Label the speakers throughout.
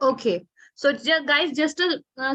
Speaker 1: Okay, so guys just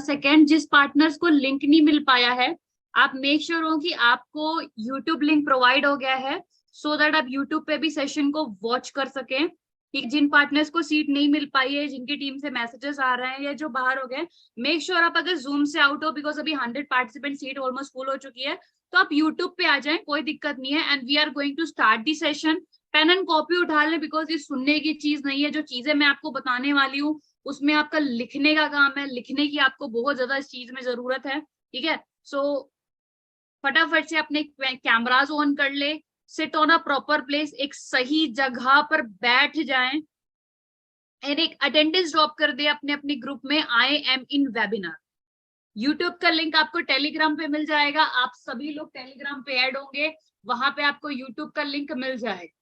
Speaker 1: second, जिस partners को link नहीं मिल पाया है, आप मेक श्योर हो कि आपको यूट्यूब लिंक प्रोवाइड हो गया है, सो दैट आप यूट्यूब पे भी सेशन को वॉच कर सकें। कि जिन पार्टनर्स को सीट नहीं मिल पाई है, जिनकी टीम से मैसेजेस आ रहे हैं या जो बाहर हो गए, मेक श्योर आप अगर जूम से आउट हो, बिकॉज अभी 100 पार्टिसिपेंट सीट ऑलमोस्ट फुल हो चुकी है, तो आप यूट्यूब पे आ जाएं, कोई दिक्कत नहीं है। And we are going to start the session. Pen and copy उठा लें, बिकॉज ये सुनने की चीज नहीं है। जो चीजें मैं आपको बताने वाली हूँ उसमें आपका लिखने का काम है, लिखने की आपको बहुत ज्यादा इस चीज में जरूरत है। ठीक है, सो फटाफट से अपने कैमराज ऑन कर ले, sit on a proper place, एक सही जगह पर बैठ जाएं, एंड एक अटेंडेंस ड्रॉप कर दे अपने अपने ग्रुप में, I am in webinar. YouTube का लिंक आपको टेलीग्राम पे मिल जाएगा, आप सभी लोग टेलीग्राम पे ऐड होंगे, वहां पे आपको यूट्यूब का लिंक मिल जाएगा।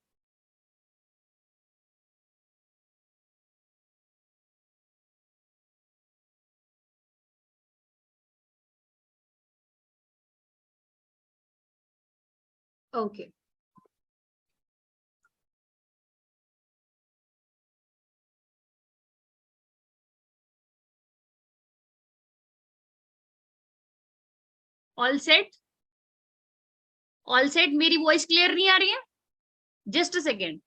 Speaker 1: Okay, all set, all set. मेरी वॉइस क्लियर नहीं आ रही है? Just a second.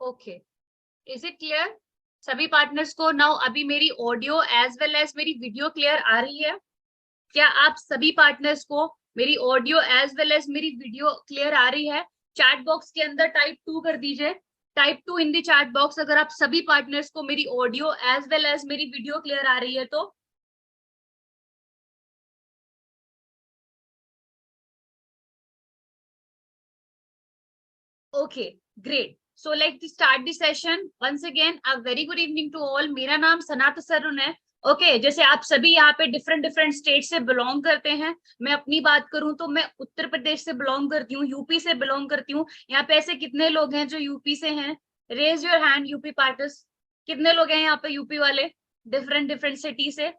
Speaker 1: Okay, is it clear सभी पार्टनर्स को? नाउ अभी मेरी ऑडियो एज वेल एज मेरी वीडियो क्लियर आ रही है? क्या आप सभी पार्टनर्स को मेरी ऑडियो एज वेल एज मेरी वीडियो क्लियर आ रही है? चैट बॉक्स के अंदर टाइप 2 कर दीजिए, type 2 in the chat box, अगर आप सभी पार्टनर्स को मेरी ऑडियो एज वेल एज मेरी वीडियो क्लियर आ रही है तो। Okay, great. So like start the session once again, a very good evening to all. मेरा नाम सनात सरुण है। ओके, जैसे आप सभी यहाँ पे डिफरेंट डिफरेंट स्टेट से बिलोंग करते हैं, मैं अपनी बात करूं तो मैं उत्तर प्रदेश से बिलोंग करती हूँ, यूपी से बिलोंग करती हूँ। यहाँ पे ऐसे कितने लोग हैं जो यूपी से हैं? Raise your hand UP partners. कितने लोग हैं यहाँ पे यूपी वाले, डिफरेंट डिफरेंट सिटी से?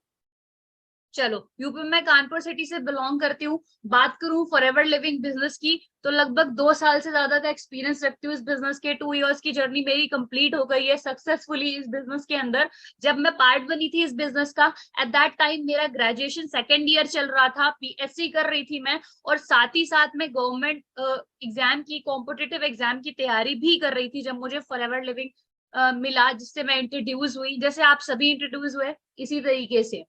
Speaker 1: चलो, यूपी में मैं कानपुर सिटी से बिलोंग करती हूँ। बात करूं फॉरएवर लिविंग बिजनेस की, तो लगभग 2 साल से ज्यादा का एक्सपीरियंस रखती हूँ इस बिजनेस के। 2 इयर्स की जर्नी मेरी कंप्लीट हो गई है सक्सेसफुली इस बिजनेस के अंदर। जब मैं पार्ट बनी थी इस बिजनेस का, एट दैट टाइम मेरा ग्रेजुएशन सेकेंड ईयर चल रहा था, पीएससी कर रही थी मैं, और साथ ही साथ में गवर्नमेंट एग्जाम की, कॉम्पिटिटिव एग्जाम की तैयारी भी कर रही थी, जब मुझे फॉरएवर लिविंग मिला, जिससे मैं इंट्रोड्यूस हुई, जैसे आप सभी इंट्रोड्यूस हुए इसी तरीके से।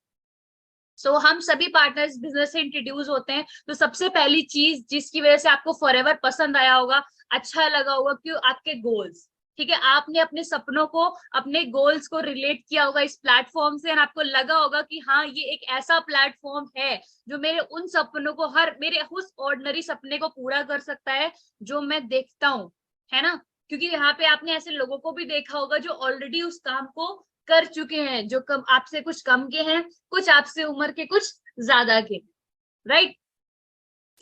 Speaker 1: हम सभी पार्टनर्स बिजनेस से इंट्रोड्यूस होते हैं। तो सबसे पहली चीज जिसकी वजह से आपको फॉरएवर पसंद आया होगा, अच्छा लगा होगा, क्यों? आपके गोल्स। ठीक है, आपने अपने सपनों को, अपने गोल्स को रिलेट किया होगा इस प्लेटफॉर्म से, और आपको लगा होगा कि हाँ, ये एक ऐसा प्लेटफॉर्म है जो मेरे उन सपनों को, हर मेरे उस ऑर्डिनरी सपने को पूरा कर सकता है जो मैं देखता हूँ, है ना? क्योंकि यहाँ पे आपने ऐसे लोगों को भी देखा होगा जो ऑलरेडी उस काम को कर चुके हैं, जो कम आपसे कुछ कम के हैं, कुछ आपसे उम्र के कुछ ज्यादा के, राइट?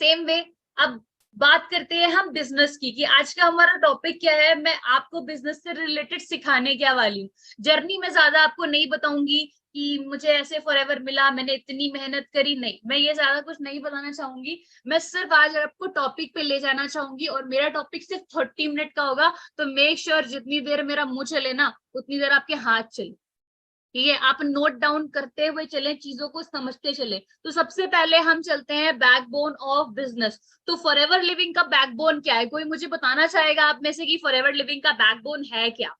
Speaker 1: सेम वे, अब बात करते हैं हम बिजनेस की, कि आज का हमारा टॉपिक क्या है। मैं आपको बिजनेस से रिलेटेड सिखाने क्या वाली हूँ। जर्नी में ज्यादा आपको नहीं बताऊंगी कि मुझे ऐसे फॉरएवर मिला, मैंने इतनी मेहनत करी, नहीं, मैं ये ज्यादा कुछ नहीं बताना चाहूंगी। मैं सिर्फ आज आपको टॉपिक पे ले जाना चाहूंगी, और मेरा टॉपिक सिर्फ 30 मिनट का होगा। तो मेक श्योर जितनी देर मेरा मुंह चले ना, उतनी देर आपके हाथ चले। ठीक है, आप नोट डाउन करते हुए चलें, चीजों को समझते चले। तो सबसे पहले हम चलते हैं बैकबोन ऑफ बिजनेस। तो फॉरएवर लिविंग का बैकबोन क्या है? कोई मुझे बताना चाहेगा आप में से कि फॉरएवर लिविंग का बैकबोन है क्या?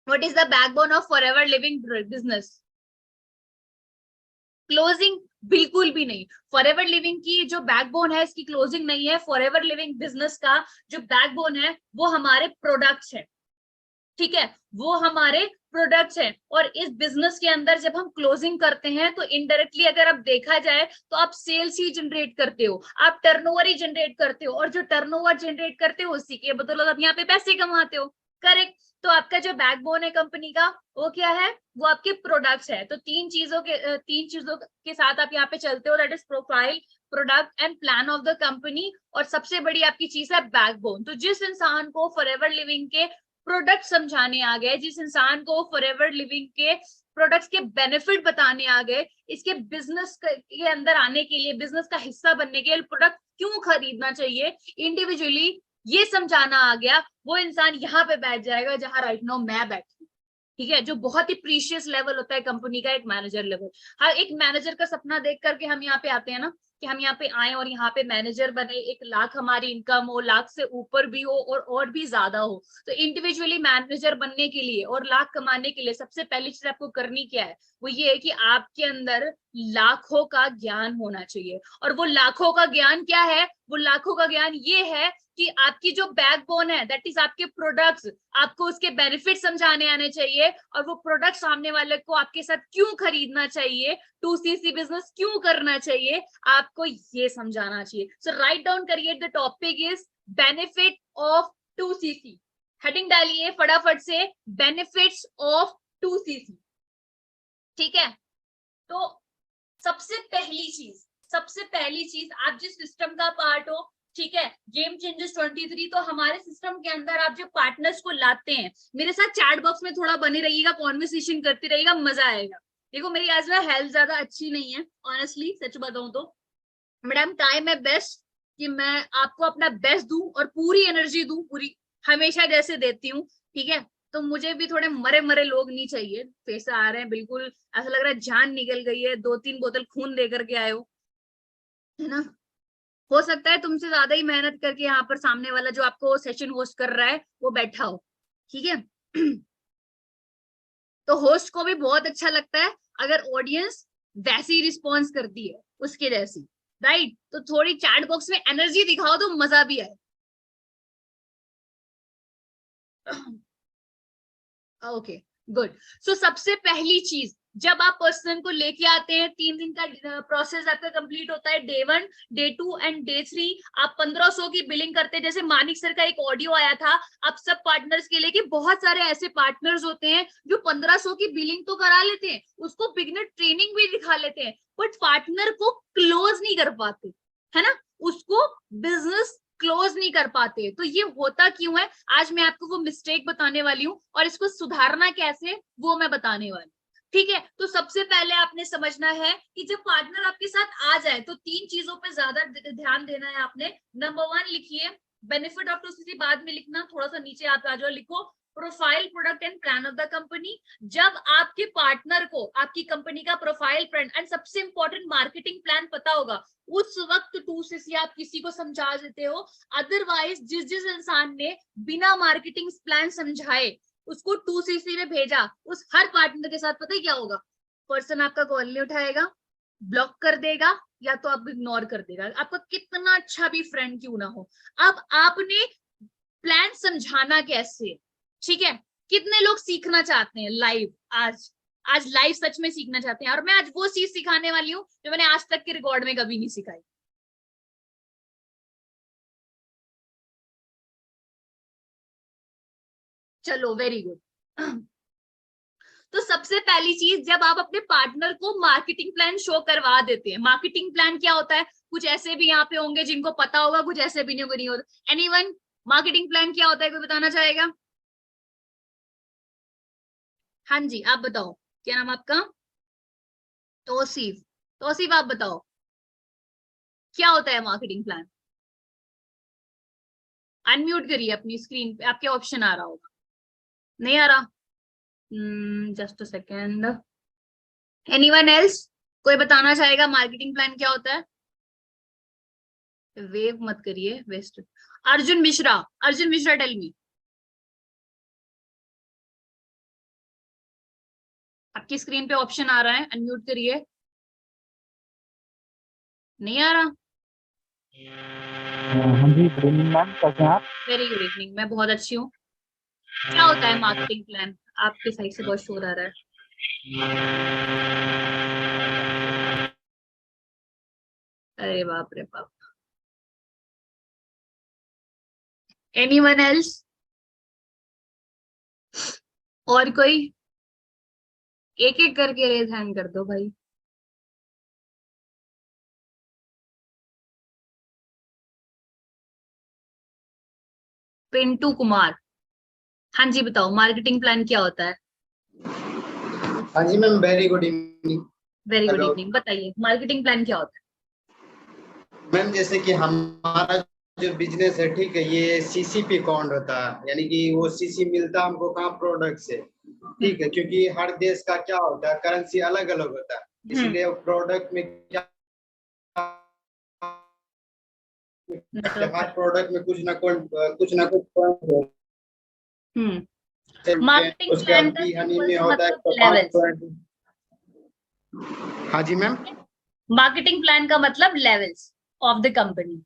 Speaker 1: What is the backbone of forever living business? Closing बिल्कुल भी नहीं। फॉरएवर लिविंग की जो बैकबोन है इसकी क्लोजिंग नहीं है। फॉरएवर लिविंग बिजनेस का जो बैकबोन है वो हमारे प्रोडक्ट्स है, ठीक है, वो हमारे प्रोडक्ट्स हैं। और इस बिजनेस के अंदर जब हम क्लोजिंग करते हैं तो इनडायरेक्टली अगर आप देखा जाए तो आप सेल्स ही जनरेट करते हो, आप टर्नओवर ही जनरेट करते हो, और जो टर्नओवर जनरेट करते हो उसी के बदौलत आप यहाँ पे पैसे कमाते हो, करेक्ट। तो आपका जो बैकबोन है कंपनी का वो क्या है, वो आपके प्रोडक्ट्स है। तो तीन चीजों के साथ आप यहाँ पे चलते हो, that is profile, product and plan of the company, और सबसे बड़ी आपकी चीज है बैकबोन। तो जिस इंसान को फॉरएवर लिविंग के प्रोडक्ट समझाने आ गए, जिस इंसान को फॉरएवर लिविंग के प्रोडक्ट्स के बेनिफिट बताने आ गए, इसके बिजनेस के अंदर आने के लिए, बिजनेस का हिस्सा बनने के लिए प्रोडक्ट क्यों खरीदना चाहिए इंडिविजुअली, ये समझाना आ गया, वो इंसान यहाँ पे बैठ जाएगा जहां राइट नाउ मैं बैठी, ठीक है, जो बहुत ही प्रीशियस लेवल होता है कंपनी का, एक मैनेजर लेवल। हर एक मैनेजर का सपना देख करके हम यहाँ पे आते हैं ना, कि हम यहाँ पे आए और यहाँ पे मैनेजर बने, 1 लाख हमारी इनकम हो, लाख से ऊपर भी हो और भी ज्यादा हो। तो इंडिविजुअली मैनेजर बनने के लिए और लाख कमाने के लिए सबसे पहली चीज आपको करनी क्या है, वो ये है कि आपके अंदर लाखों का ज्ञान होना चाहिए। और वो लाखों का ज्ञान क्या है, वो लाखों का ज्ञान ये है कि आपकी जो बैकबोन है दैट इज आपके प्रोडक्ट्स, आपको उसके बेनिफिट समझाने आने चाहिए, और वो प्रोडक्ट सामने वाले को आपके साथ क्यों खरीदना चाहिए, 2CC बिजनेस क्यों करना चाहिए, आपको ये समझाना चाहिए। सो राइट डाउन करिए, the topic is benefit of 2CC। Heading डालिए फटाफट से, बेनिफिट्स ऑफ 2CC, ठीक है। तो सबसे पहली चीज आप जिस सिस्टम का पार्ट हो, ठीक है, गेम चेंजर्स 23, तो हमारे सिस्टम के अंदर आप जो पार्टनर्स को लाते हैं, मेरे साथ चैट बॉक्स में थोड़ा बने रहिएगा, कॉन्वर्सेशन करते रहिएगा, मजा आएगा। देखो मेरी आज में हेल्थ ज्यादा अच्छी नहीं है, ऑनेस्टली सच बताऊं तो, मैडम टाइम है बेस्ट कि मैं आपको अपना बेस्ट दूं और पूरी एनर्जी दूं, पूरी हमेशा जैसे देती हूँ, ठीक है। तो मुझे भी थोड़े मरे मरे लोग नहीं चाहिए, फेस आ रहे हैं बिल्कुल, ऐसा लग रहा है जान निकल गई है, 2-3 बोतल खून दे करके आए हो, है ना। हो सकता है तुमसे ज्यादा ही मेहनत करके यहाँ पर सामने वाला जो आपको सेशन होस्ट कर रहा है वो बैठा हो, ठीक है। तो होस्ट को भी बहुत अच्छा लगता है अगर ऑडियंस वैसी रिस्पॉन्स करती है उसके जैसी, राइट। तो थोड़ी चैट बॉक्स में एनर्जी दिखाओ तो मजा भी आए। Okay, good. सो सबसे पहली चीज, जब आप पर्सन को लेके आते हैं, 3 दिन का प्रोसेस आपका कंप्लीट होता है, डे 1, डे 2 एंड डे 3। आप 1500 की बिलिंग करते हैं। जैसे मानिक सर का एक ऑडियो आया था आप सब पार्टनर्स के लिए, कि बहुत सारे ऐसे पार्टनर्स होते हैं जो 1500 की बिलिंग तो करा लेते हैं, उसको बिगनर ट्रेनिंग भी दिखा लेते हैं, बट पार्टनर को क्लोज नहीं कर पाते, है ना, उसको बिजनेस क्लोज नहीं कर पाते। तो ये होता क्यों है, आज मैं आपको वो मिस्टेक बताने वाली हूँ, और इसको सुधारना कैसे वो मैं बताने वाली, ठीक है। तो सबसे पहले आपने समझना है कि जब पार्टनर आपके साथ आ जाए तो 3 चीजों पे ज्यादा ध्यान देना है आपने। नंबर 1 लिखिए, बेनिफिट ऑफ 2CC, बाद में लिखना, थोड़ा सा नीचे आप आ जाओ, लिखो profile, product and plan of the company. जब आपके पार्टनर को आपकी कंपनी का प्रोफाइल, ब्रांड एंड सबसे इंपॉर्टेंट मार्केटिंग प्लान पता होगा, उस वक्त 2CC आप किसी को समझा देते हो। अदरवाइज जिस इंसान ने बिना मार्केटिंग प्लान समझाए उसको 2CC में भेजा, उस हर पार्टनर के साथ पता है क्या होगा, पर्सन आपका कॉल नहीं उठाएगा, ब्लॉक कर देगा, या तो आप इग्नोर कर देगा, आपका कितना अच्छा भी फ्रेंड क्यों ना हो। अब आपने प्लान समझाना कैसे, ठीक है। कितने लोग सीखना चाहते हैं लाइव, आज लाइव सच में सीखना चाहते हैं, और मैं आज वो चीज सिखाने वाली हूँ जो मैंने आज तक के रिकॉर्ड में कभी नहीं सिखाई। चलो वेरी गुड। तो सबसे पहली चीज, जब आप अपने पार्टनर को मार्केटिंग प्लान शो करवा देते हैं, मार्केटिंग प्लान क्या होता है, कुछ ऐसे भी यहाँ पे होंगे जिनको पता होगा, कुछ ऐसे भी नहीं होगा। एनीवन, मार्केटिंग प्लान क्या होता है, कोई बताना चाहेगा? हाँ जी, आप बताओ, क्या नाम आपका? तौसीफ। तौसीफ आप बताओ क्या होता है मार्केटिंग प्लान? अनम्यूट करिए अपनी स्क्रीन पे, आपके ऑप्शन आ रहा होगा। नहीं आ रहा? Just a second. Anyone else, कोई बताना चाहेगा मार्केटिंग प्लान क्या होता है? वेव मत करिए waste. Arjun Mishra, Arjun Mishra tell me. आपकी स्क्रीन पे ऑप्शन आ रहा है, अनम्यूट करिए। नहीं आ रहा?
Speaker 2: हाँ जी, गुड इवनिंग मैम, कैसे हैं आप?
Speaker 1: वेरी गुड इवनिंग, मैं बहुत अच्छी हूँ। क्या होता है मार्केटिंग प्लान? आपके साइड से बहुत शोर आ रहा है। अरे बाप रे बाप। Anyone else? और कोई? एक एक करके रेज हैंड कर दो भाई। पिंटू कुमार। हाँ जी, बताओ मार्केटिंग प्लान क्या होता है?
Speaker 3: हाँ जी ma'am, very good evening.
Speaker 1: Very good
Speaker 3: hello
Speaker 1: evening, बताइए मार्केटिंग प्लान क्या होता
Speaker 3: मैम, जैसे कि हमारा जो बिजनेस है, ठीक है, ये सीसीपी अकाउंट होता है, यानी कि वो सीसी मिलता है हमको कहाँ, प्रोडक्ट से।
Speaker 1: है?
Speaker 3: ठीक है, क्योंकि हर देश का क्या होता है, करेंसी अलग अलग होता है,
Speaker 1: हम्म।
Speaker 3: इसलिए प्रोडक्ट में क्या,
Speaker 1: नेटवर्क
Speaker 3: हर
Speaker 1: है।
Speaker 3: प्रोडक्ट में कुछ ना कुछ point
Speaker 1: हम्म।
Speaker 3: होते हैं।
Speaker 1: मार्केटिंग
Speaker 3: उसके
Speaker 1: प्लान
Speaker 3: बाद
Speaker 1: का
Speaker 3: बी हनी
Speaker 1: सिंपल
Speaker 3: में
Speaker 1: सा
Speaker 3: होता है
Speaker 1: मतलब
Speaker 3: 105
Speaker 1: लेवल्स।
Speaker 3: पॉइंट। हाँ जी मैम।
Speaker 1: मार्केटिंग प्लान का मतलब लेवल्स ऑफ द कंपनी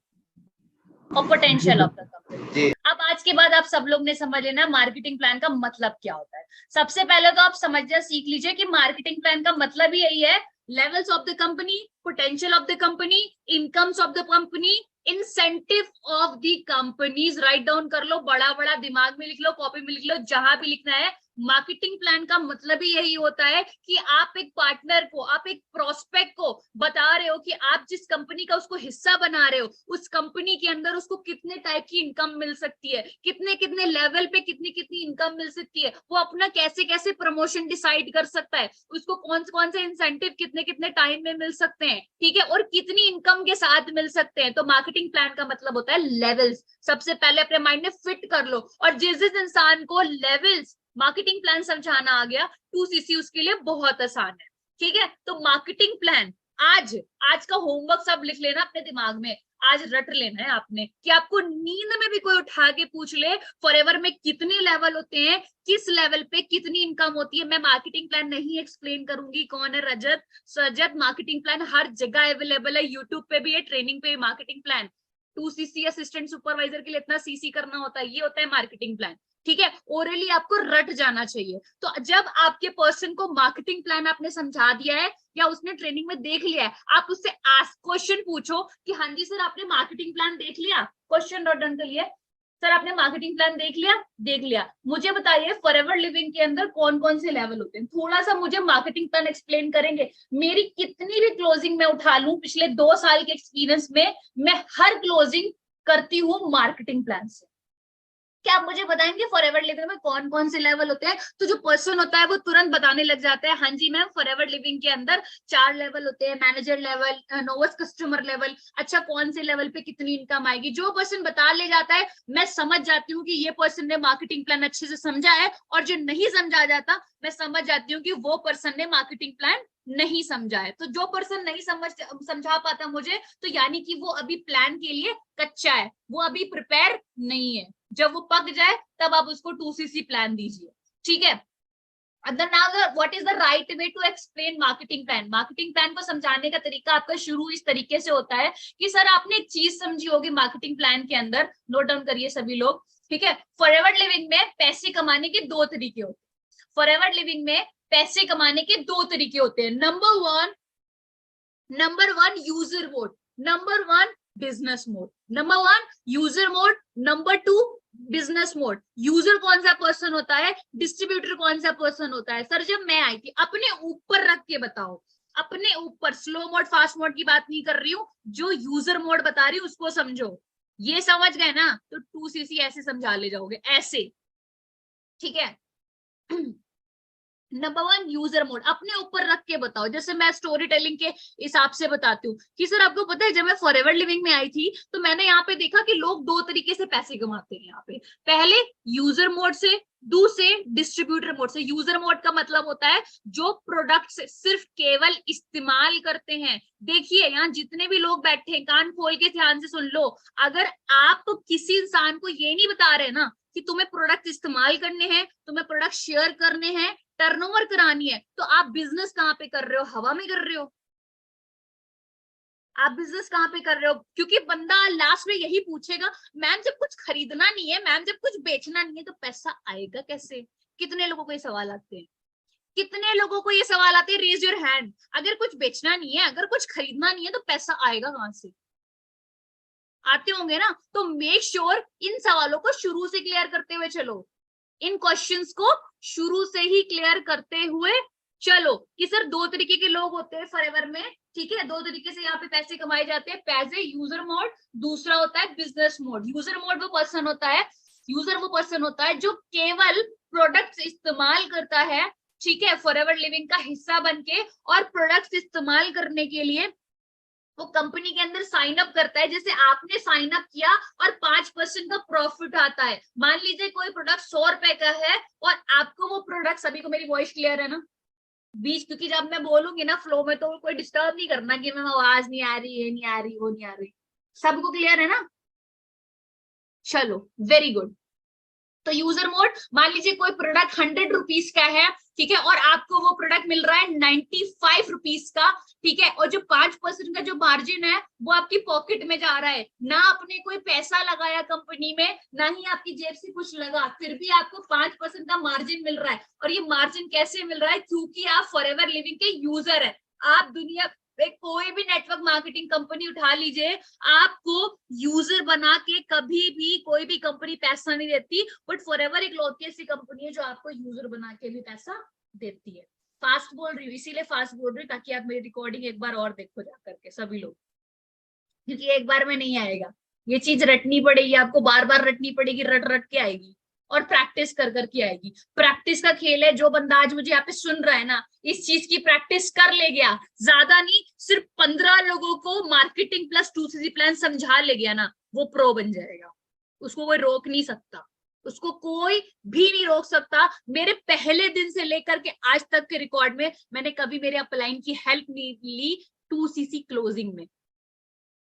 Speaker 1: और
Speaker 2: जी
Speaker 1: पोटेंशियल ऑफ द
Speaker 2: बिल्कुल।
Speaker 1: कंपनी।
Speaker 3: जी
Speaker 1: अब आज के बाद आप सब लोग ने समझ लेना मार्केटिंग प्लान का मतलब क्या होता है। सबसे पहले तो आप समझना सीख लीजिए कि मार्केटिंग प्लान का मतलब ही यही है। Levels of the company, potential of the company, incomes of the company, incentive of the companies. Write down कर लो, बड़ा बड़ा दिमाग में लिख लो, कॉपी में लिख लो, जहां भी लिखना है। मार्केटिंग प्लान का मतलब ही यही होता है कि आप एक पार्टनर को, आप एक प्रोस्पेक्ट को बता रहे हो कि आप जिस कंपनी का उसको हिस्सा बना रहे हो, उस कंपनी के अंदर उसको कितने टाइप की इनकम मिल सकती है, कितने कितने लेवल पे कितनी कितनी इनकम मिल सकती है, वो अपना कैसे कैसे प्रमोशन डिसाइड कर सकता है, उसको कौन से इंसेंटिव कितने कितने टाइम में मिल सकते हैं, ठीक है, और कितनी इनकम के साथ मिल सकते हैं। तो मार्केटिंग प्लान का मतलब होता है लेवल्स। सबसे पहले अपने माइंड में फिट कर लो, और जिस जिस इंसान को लेवल्स मार्केटिंग प्लान समझाना आ गया, 2CC उसके लिए बहुत आसान है। ठीक है, तो मार्केटिंग प्लान आज आज का होमवर्क सब लिख लेना अपने दिमाग में। आज रट लेना है आपने कि आपको नींद में भी कोई उठा के पूछ ले फॉरएवर में कितने लेवल होते हैं, किस लेवल पे कितनी इनकम होती है। मैं मार्केटिंग प्लान नहीं एक्सप्लेन करूंगी। कौन है रजत? सजत। मार्केटिंग प्लान हर जगह अवेलेबल है, यूट्यूब पे भी है, ट्रेनिंग पे भी marketing plan. 2CC assistant supervisor के लिए इतना सीसी करना होता है, ये होता है मार्केटिंग प्लान। ठीक है, ओरली आपको रट जाना चाहिए। तो जब आपके पर्सन को मार्केटिंग प्लान आपने समझा दिया है या उसने ट्रेनिंग में देख लिया है, आप उससे आस्क क्वेश्चन पूछो कि हाँ जी सर आपने मार्केटिंग प्लान देख लिया। क्वेश्चन नोट डाउन कर लिया। सर आपने मार्केटिंग प्लान देख लिया? देख लिया। मुझे बताइए फॉरएवर लिविंग के अंदर कौन कौन से लेवल होते हैं, थोड़ा सा मुझे मार्केटिंग प्लान एक्सप्लेन करेंगे? मेरी कितनी भी क्लोजिंग में उठा लूं पिछले 2 साल के एक्सपीरियंस में, मैं हर क्लोजिंग करती हूँ मार्केटिंग प्लान से। क्या आप मुझे बताएंगे फॉरएवर लिविंग में कौन कौन से लेवल होते हैं? तो जो पर्सन होता है वो तुरंत बताने लग जाता है, हाँ जी मैम फॉरएवर लिविंग के अंदर 4 लेवल होते हैं, मैनेजर लेवल, नोवस कस्टमर लेवल। अच्छा, कौन से लेवल पे कितनी इनकम आएगी? जो पर्सन बता ले जाता है, मैं समझ जाती हूँ कि ये पर्सन ने मार्केटिंग प्लान अच्छे से समझा है। और जो नहीं समझा जाता, मैं समझ जाती हूँ कि वो पर्सन ने मार्केटिंग प्लान नहीं समझा है। तो जो पर्सन नहीं समझा पाता मुझे, तो यानी कि वो अभी प्लान के लिए कच्चा है, वो अभी प्रिपेयर नहीं है। जब वो पक जाए तब आप उसको 2CC प्लान दीजिए। ठीक है, now what is the right way to explain marketing plan? Marketing plan को समझाने का तरीका आपका शुरू इस तरीके से होता है कि सर आपने एक चीज समझी होगी मार्केटिंग प्लान के अंदर, नोट डाउन करिए सभी लोग। ठीक है, फॉरएवर लिविंग में पैसे कमाने के 2 तरीके होते हैं। फॉरएवर लिविंग में पैसे कमाने के 2 तरीके होते हैं। Number one user mode, number one business mode. Number one user mode, number two business mode. User कौन सा पर्सन होता है, डिस्ट्रीब्यूटर कौन सा पर्सन होता है? सर जब मैं आई थी, अपने ऊपर रख के बताओ, अपने ऊपर। स्लो मोड फास्ट मोड की बात नहीं कर रही हूँ, जो यूजर मोड बता रही हूँ उसको समझो। ये समझ गए ना? तो 2CC ऐसे समझा ले जाओगे, ऐसे। ठीक है, नंबर वन यूजर मोड, अपने ऊपर रख के बताओ। जैसे मैं स्टोरी टेलिंग के हिसाब से बताती हूँ कि सर आपको पता है जब मैं फॉरएवर लिविंग में आई थी तो मैंने यहाँ पे देखा कि लोग 2 तरीके से पैसे कमाते हैं यहाँ पे। पहले यूजर मोड से, दूसरे डिस्ट्रीब्यूटर मोड से। यूजर मोड का मतलब होता है जो प्रोडक्ट सिर्फ केवल इस्तेमाल करते हैं। देखिए यहाँ जितने भी लोग बैठे हैं, कान खोल के ध्यान से सुन लो। अगर आप किसी इंसान को ये नहीं बता रहे ना कि तुम्हें प्रोडक्ट इस्तेमाल करने हैं, तुम्हें प्रोडक्ट शेयर करने हैं, टर्नओवर करानी है, तो आप बिजनेस कहाँ पे कर रहे हो? हवा में कर रहे हो। आप बिजनेस कहाँ पे कर रहे हो, क्योंकि बंदा लास्ट में यही पूछेगा, मैम जब कुछ खरीदना नहीं है, मैम जब कुछ बेचना नहीं है तो पैसा आएगा कैसे। कितने लोगों को ये सवाल आते हैं, कितने लोगों को ये सवाल आते हैं, रेज योर हैंड। अगर कुछ बेचना नहीं है, अगर कुछ खरीदना नहीं है तो पैसा आएगा कहां से। आते होंगे ना। तो मेक श्योर इन सवालों को शुरू से क्लियर करते हुए चलो, इन क्वेश्चंस को शुरू से ही क्लियर करते हुए चलो कि सर दो तरीके के लोग होते हैं फॉरएवर में, ठीक है, दो तरीके से यहाँ पे पैसे कमाए जाते हैं, पहले यूजर मोड, दूसरा होता है बिजनेस मोड। यूजर मोड वो पर्सन होता है जो केवल प्रोडक्ट्स इस्तेमाल करता है, ठीक है, फॉरएवर लिविंग का हिस्सा बनके, और प्रोडक्ट्स इस्तेमाल करने के लिए वो कंपनी के अंदर साइन अप करता है। जैसे आपने साइन अप किया और 5% का प्रॉफिट आता है, मान लीजिए कोई प्रोडक्ट 100 रुपए का है और आपको वो प्रोडक्ट, सभी को मेरी वॉइस क्लियर है ना, बीच, क्योंकि जब मैं बोलूंगी ना फ्लो में तो कोई डिस्टर्ब नहीं करना कि मैम आवाज नहीं आ रही, ये नहीं आ रही, वो नहीं आ रही, सबको क्लियर है ना। चलो वेरी गुड। तो यूजर मोड, मान लीजिए कोई प्रोडक्ट 100 रुपीज का है, ठीक है, और आपको वो प्रोडक्ट मिल रहा है 95 रुपीज का, ठीक है, और जो 5% का जो मार्जिन है वो आपकी पॉकेट में जा रहा है, ना आपने कोई पैसा लगाया कंपनी में, ना ही आपकी जेब से कुछ लगा, फिर भी आपको 5% का मार्जिन मिल रहा है। और ये मार्जिन कैसे मिल रहा है, क्योंकि आप फॉरएवर लिविंग के यूजर है। आप दुनिया कोई भी नेटवर्क मार्केटिंग कंपनी उठा लीजिए, आपको यूजर बना के कभी भी कोई भी कंपनी पैसा नहीं देती, बट फॉरएवर एक लौती ऐसी कंपनी है जो आपको यूजर बना के भी पैसा देती है। फास्ट बोल रही हूँ, इसीलिए फास्ट बोल रही हूँ ताकि आप मेरी रिकॉर्डिंग एक बार और देखो जा करके सभी लोग, क्योंकि एक बार में नहीं आएगा, ये चीज रटनी पड़ेगी आपको, बार बार रटनी पड़ेगी, रट रट के आएगी और प्रैक्टिस कर करके आएगी। प्रैक्टिस का खेल है। जो बंदा आज मुझे यहाँ पे सुन रहा है ना, इस चीज की प्रैक्टिस कर ले गया, ज्यादा नहीं, सिर्फ 15 लोगों को मार्केटिंग प्लस 2cc प्लान समझा ले गया ना, वो प्रो बन जाएगा। उसको कोई रोक नहीं सकता, उसको कोई भी नहीं रोक सकता। मेरे पहले दिन से लेकर के आज तक के रिकॉर्ड में मैंने कभी मेरे अपलाइन की हेल्प नहीं ली 2cc क्लोजिंग में,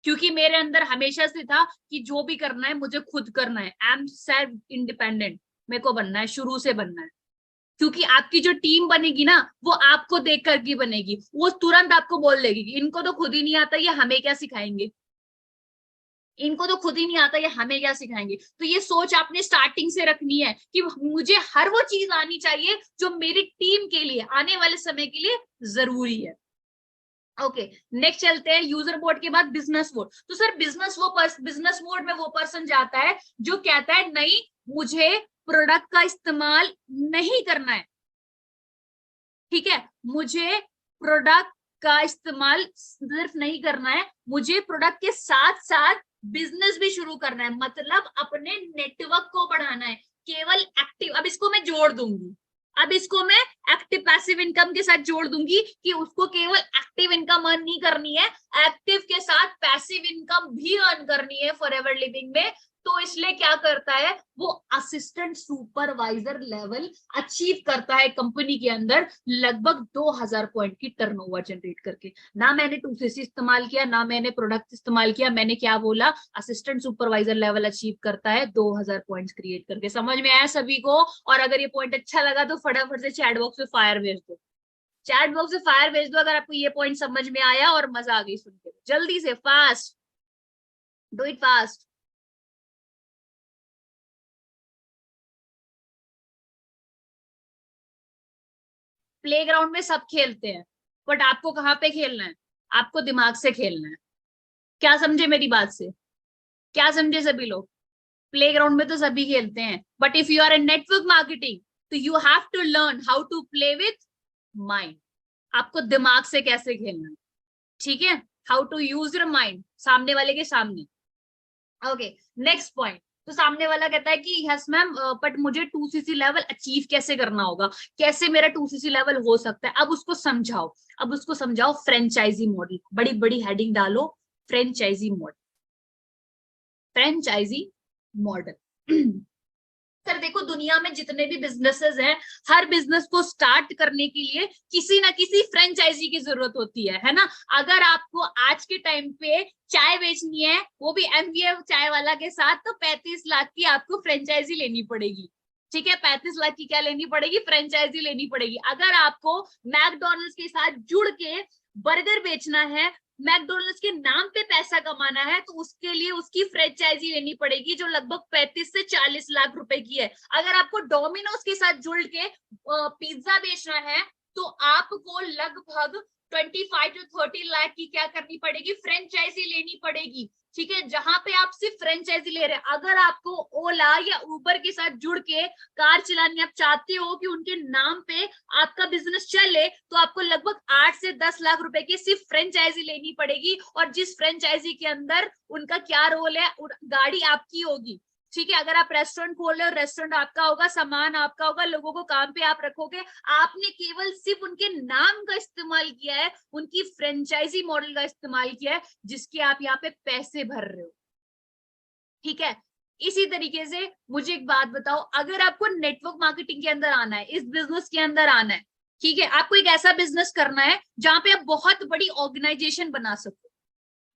Speaker 1: क्योंकि मेरे अंदर हमेशा से था कि जो भी करना है मुझे खुद करना है। आई एम सेल्फ इंडिपेंडेंट, मेरे को बनना है, शुरू से बनना है। क्योंकि आपकी जो टीम बनेगी ना, वो आपको देख करके बनेगी, वो तुरंत आपको बोल देगी कि इनको तो खुद ही नहीं आता, ये हमें क्या सिखाएंगे, इनको तो खुद ही नहीं आता, ये हमें क्या सिखाएंगे। तो ये सोच आपने स्टार्टिंग से रखनी है कि मुझे हर वो चीज आनी चाहिए जो मेरी टीम के लिए आने वाले समय के लिए जरूरी है। ओके, नेक्स्ट चलते हैं यूजर मोड के बाद बिजनेस मोड। तो सर बिजनेस मोड में वो पर्सन जाता है जो कहता है नहीं, मुझे प्रोडक्ट का इस्तेमाल नहीं करना है, ठीक है, मुझे प्रोडक्ट का इस्तेमाल सिर्फ नहीं करना है, मुझे प्रोडक्ट के साथ साथ बिजनेस भी शुरू करना है, मतलब अपने नेटवर्क को बढ़ाना है। केवल एक्टिव, अब इसको मैं जोड़ दूंगी, अब इसको मैं एक्टिव पैसिव इनकम के साथ जोड़ दूंगी कि उसको केवल एक्टिव इनकम अर्न नहीं करनी है, एक्टिव के साथ पैसिव इनकम भी अर्न करनी है फॉरएवर लिविंग में। तो इसलिए क्या करता है, वो असिस्टेंट सुपरवाइजर लेवल अचीव करता है कंपनी के अंदर, लगभग 2000 पॉइंट की टर्नओवर जनरेट करके। ना मैंने 2cc इस्तेमाल किया, ना मैंने प्रोडक्ट इस्तेमाल किया, मैंने क्या बोला, असिस्टेंट सुपरवाइजर लेवल अचीव करता है 2000 पॉइंट्स क्रिएट करके। समझ में आया सभी को? और अगर ये पॉइंट अच्छा लगा तो फटाफट से चैट बॉक्स में फायर भेज दो, चैट बॉक्स में फायर भेज दो अगर आपको ये पॉइंट समझ में आया और मजा आ गई सुन के। जल्दी से, fast, do it fast. Playground में सब खेलते हैं, बट आपको कहाँ पे खेलना है, आपको दिमाग से खेलना है। क्या समझे मेरी बात से, क्या समझे सभी लोग? प्लेग्राउंड में तो सभी खेलते हैं, but if you are in network marketing तो you have to learn how to play with mind. आपको दिमाग से कैसे खेलना है, ठीक है, how to use your mind सामने वाले के सामने। Okay, next point. तो सामने वाला कहता है कि यस मैम, बट मुझे 2cc लेवल अचीव कैसे करना होगा, कैसे मेरा 2cc लेवल हो सकता है। अब उसको समझाओ, अब उसको समझाओ फ्रेंचाइजी मॉडल, बड़ी बड़ी हेडिंग डालो, franchise model, franchise model. Sir देखो, दुनिया में जितने भी बिजनेसेस हैं, हर बिजनेस को स्टार्ट करने के लिए किसी ना किसी फ्रेंचाइजी की जरूरत होती है ना। अगर आपको आज के टाइम पे चाय बेचनी है, वो भी एमवीए चाय वाला के साथ, तो 35 लाख की आपको फ्रेंचाइजी लेनी पड़ेगी, ठीक है, 35 लाख की क्या लेनी पड़ेगी, फ्रेंचाइजी लेनी पड़ेगी। अगर आपको मैकडॉनल्ड्स के साथ जुड़ के बर्गर बेचना है, मैकडोनल्ड्स के नाम पे पैसा कमाना है तो उसके लिए उसकी फ्रेंचाइजी लेनी पड़ेगी जो लगभग 35 से 40 लाख रुपए की है। अगर आपको डोमिनोज के साथ जुड़ के पिज्जा बेचना है तो आपको लगभग 25 टू 30 लाख की क्या करनी पड़ेगी, फ्रेंचाइजी लेनी पड़ेगी। ठीक है, जहां पे आप सिर्फ फ्रेंचाइजी ले रहे हैं। अगर आपको ओला या उबर के साथ जुड़ के कार चलानी आप चाहते हो कि उनके नाम पे आपका बिजनेस चले तो आपको लगभग 8 से 10 लाख रुपए की सिर्फ फ्रेंचाइजी लेनी पड़ेगी। और जिस फ्रेंचाइजी के अंदर उनका क्या रोल है, गाड़ी आपकी होगी। ठीक है, अगर आप रेस्टोरेंट खोल रहे हो, रेस्टोरेंट आपका होगा, सामान आपका होगा, लोगों को काम पे आप रखोगे। आपने केवल सिर्फ उनके नाम का इस्तेमाल किया है, उनकी फ्रेंचाइजी मॉडल का इस्तेमाल किया है, जिसके आप यहाँ पे पैसे भर रहे हो। ठीक है, इसी तरीके से मुझे एक बात बताओ, अगर आपको नेटवर्क मार्केटिंग के अंदर आना है, इस बिजनेस के अंदर आना है, ठीक है, आपको एक ऐसा बिजनेस करना है जहां पे आप बहुत बड़ी ऑर्गेनाइजेशन बना सको,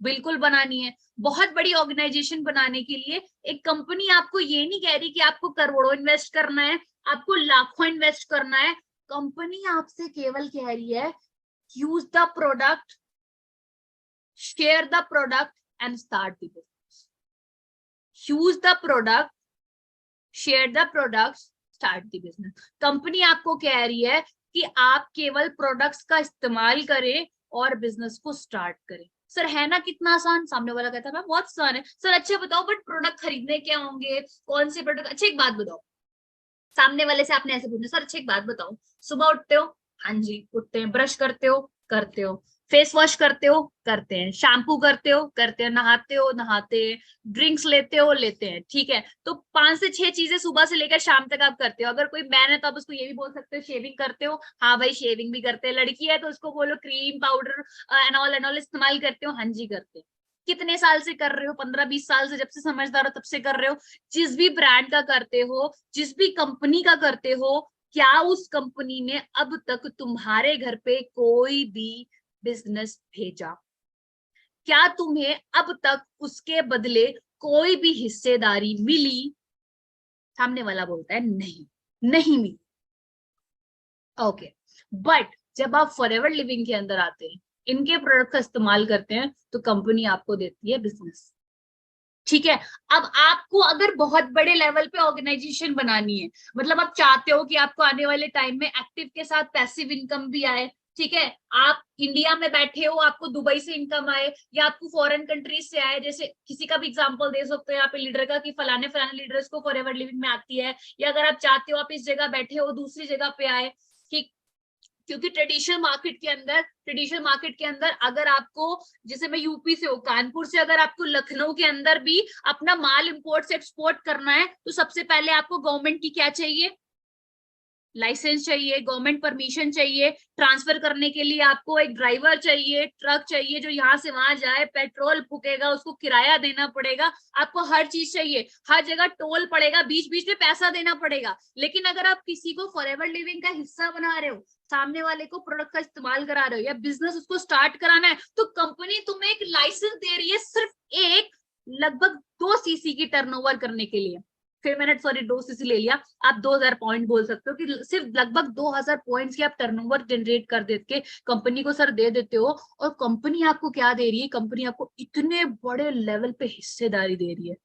Speaker 1: बिल्कुल बनानी है। बहुत बड़ी ऑर्गेनाइजेशन बनाने के लिए एक कंपनी आपको ये नहीं कह रही कि आपको करोड़ों इन्वेस्ट करना है, आपको लाखों इन्वेस्ट करना है। कंपनी आपसे केवल कह रही है use the product, share the product and start the business. Use the product, share the product, start the business. Company आपको कह रही है कि आप केवल प्रोडक्ट्स का इस्तेमाल करें और बिजनेस को स्टार्ट करें। सर है ना कितना आसान? सामने वाला कहता है बहुत आसान है। सर अच्छा बताओ बट प्रोडक्ट खरीदने क्या होंगे, कौन से प्रोडक्ट? अच्छा एक बात बताओ, सामने वाले से आपने ऐसे पूछा, सर अच्छा एक बात बताओ, सुबह उठते हो? हाँ जी उठते हैं। ब्रश करते हो? करते हो। फेस वॉश करते हो? करते हैं। शैम्पू करते हो? करते हैं। नहाते हो? नहाते हैं। ड्रिंक्स लेते हो? लेते हैं। ठीक है, तो 5 से 6 चीजें सुबह से लेकर शाम तक आप करते हो। अगर कोई मैन है तो आप उसको ये भी बोल सकते हो शेविंग करते हो? हाँ भाई शेविंग भी करते हैं। लड़की है तो उसको बोलो क्रीम पाउडर एनऑल इस्तेमाल करते हो? हाँ जी करते हैं। कितने साल से कर रहे हो? 15-20 साल से, जब से समझदार हो तब से कर रहे हो। जिस भी ब्रांड का करते हो, जिस भी कंपनी का करते हो, क्या उस कंपनी ने अब तक तुम्हारे घर पे कोई भी बिजनेस भेजा? क्या तुम्हें अब तक उसके बदले कोई भी हिस्सेदारी मिली? सामने वाला बोलता है नहीं, नहीं मिली। ओके, बट जब आप फॉरएवर लिविंग के अंदर आते हैं, इनके प्रोडक्ट का इस्तेमाल करते हैं, तो कंपनी आपको देती है बिजनेस। ठीक है, अब आपको अगर बहुत बड़े लेवल पे ऑर्गेनाइजेशन बनानी है, मतलब आप चाहते हो कि आपको आने वाले टाइम में एक्टिव के साथ पैसिव इनकम भी आए। ठीक है, आप इंडिया में बैठे हो, आपको दुबई से इनकम आए या आपको फॉरेन कंट्रीज से आए। जैसे किसी का भी एग्जांपल दे सकते हो यहाँ पे लीडर का, कि फलाने फलाने लीडर्स को फॉरएवर लिविंग में आती है। या अगर आप चाहते हो आप इस जगह बैठे हो दूसरी जगह पे आए, ठीक, क्योंकि ट्रेडिशनल मार्केट के अंदर अगर आपको, जैसे मैं यूपी से हूँ, कानपुर से अगर आपको लखनऊ के अंदर भी अपना माल इंपोर्ट से एक्सपोर्ट करना है, तो सबसे पहले आपको गवर्नमेंट की क्या चाहिए? लाइसेंस चाहिए, गवर्नमेंट परमिशन चाहिए। ट्रांसफर करने के लिए आपको एक ड्राइवर चाहिए, ट्रक चाहिए जो यहाँ से वहां जाए, पेट्रोल फूकेगा, उसको किराया देना पड़ेगा, आपको हर चीज चाहिए, हर जगह टोल पड़ेगा, बीच बीच में पैसा देना पड़ेगा। लेकिन अगर आप किसी को फॉरएवर लिविंग का हिस्सा बना रहे हो, सामने वाले को प्रोडक्ट का इस्तेमाल करा रहे हो या बिजनेस उसको स्टार्ट कराना है, तो कंपनी तुम्हें एक लाइसेंस दे रही है सिर्फ एक लगभग 2 सीसी की टर्नओवर करने के लिए। फिर मैंने 2 सीसी ले लिया, आप 2000 पॉइंट बोल सकते हो कि सिर्फ लगभग 2000 पॉइंट्स की आप टर्नओवर जनरेट कर देके कंपनी को सर दे देते हो। और कंपनी आपको क्या दे रही है? कंपनी आपको इतने बड़े लेवल पे हिस्सेदारी दे रही है।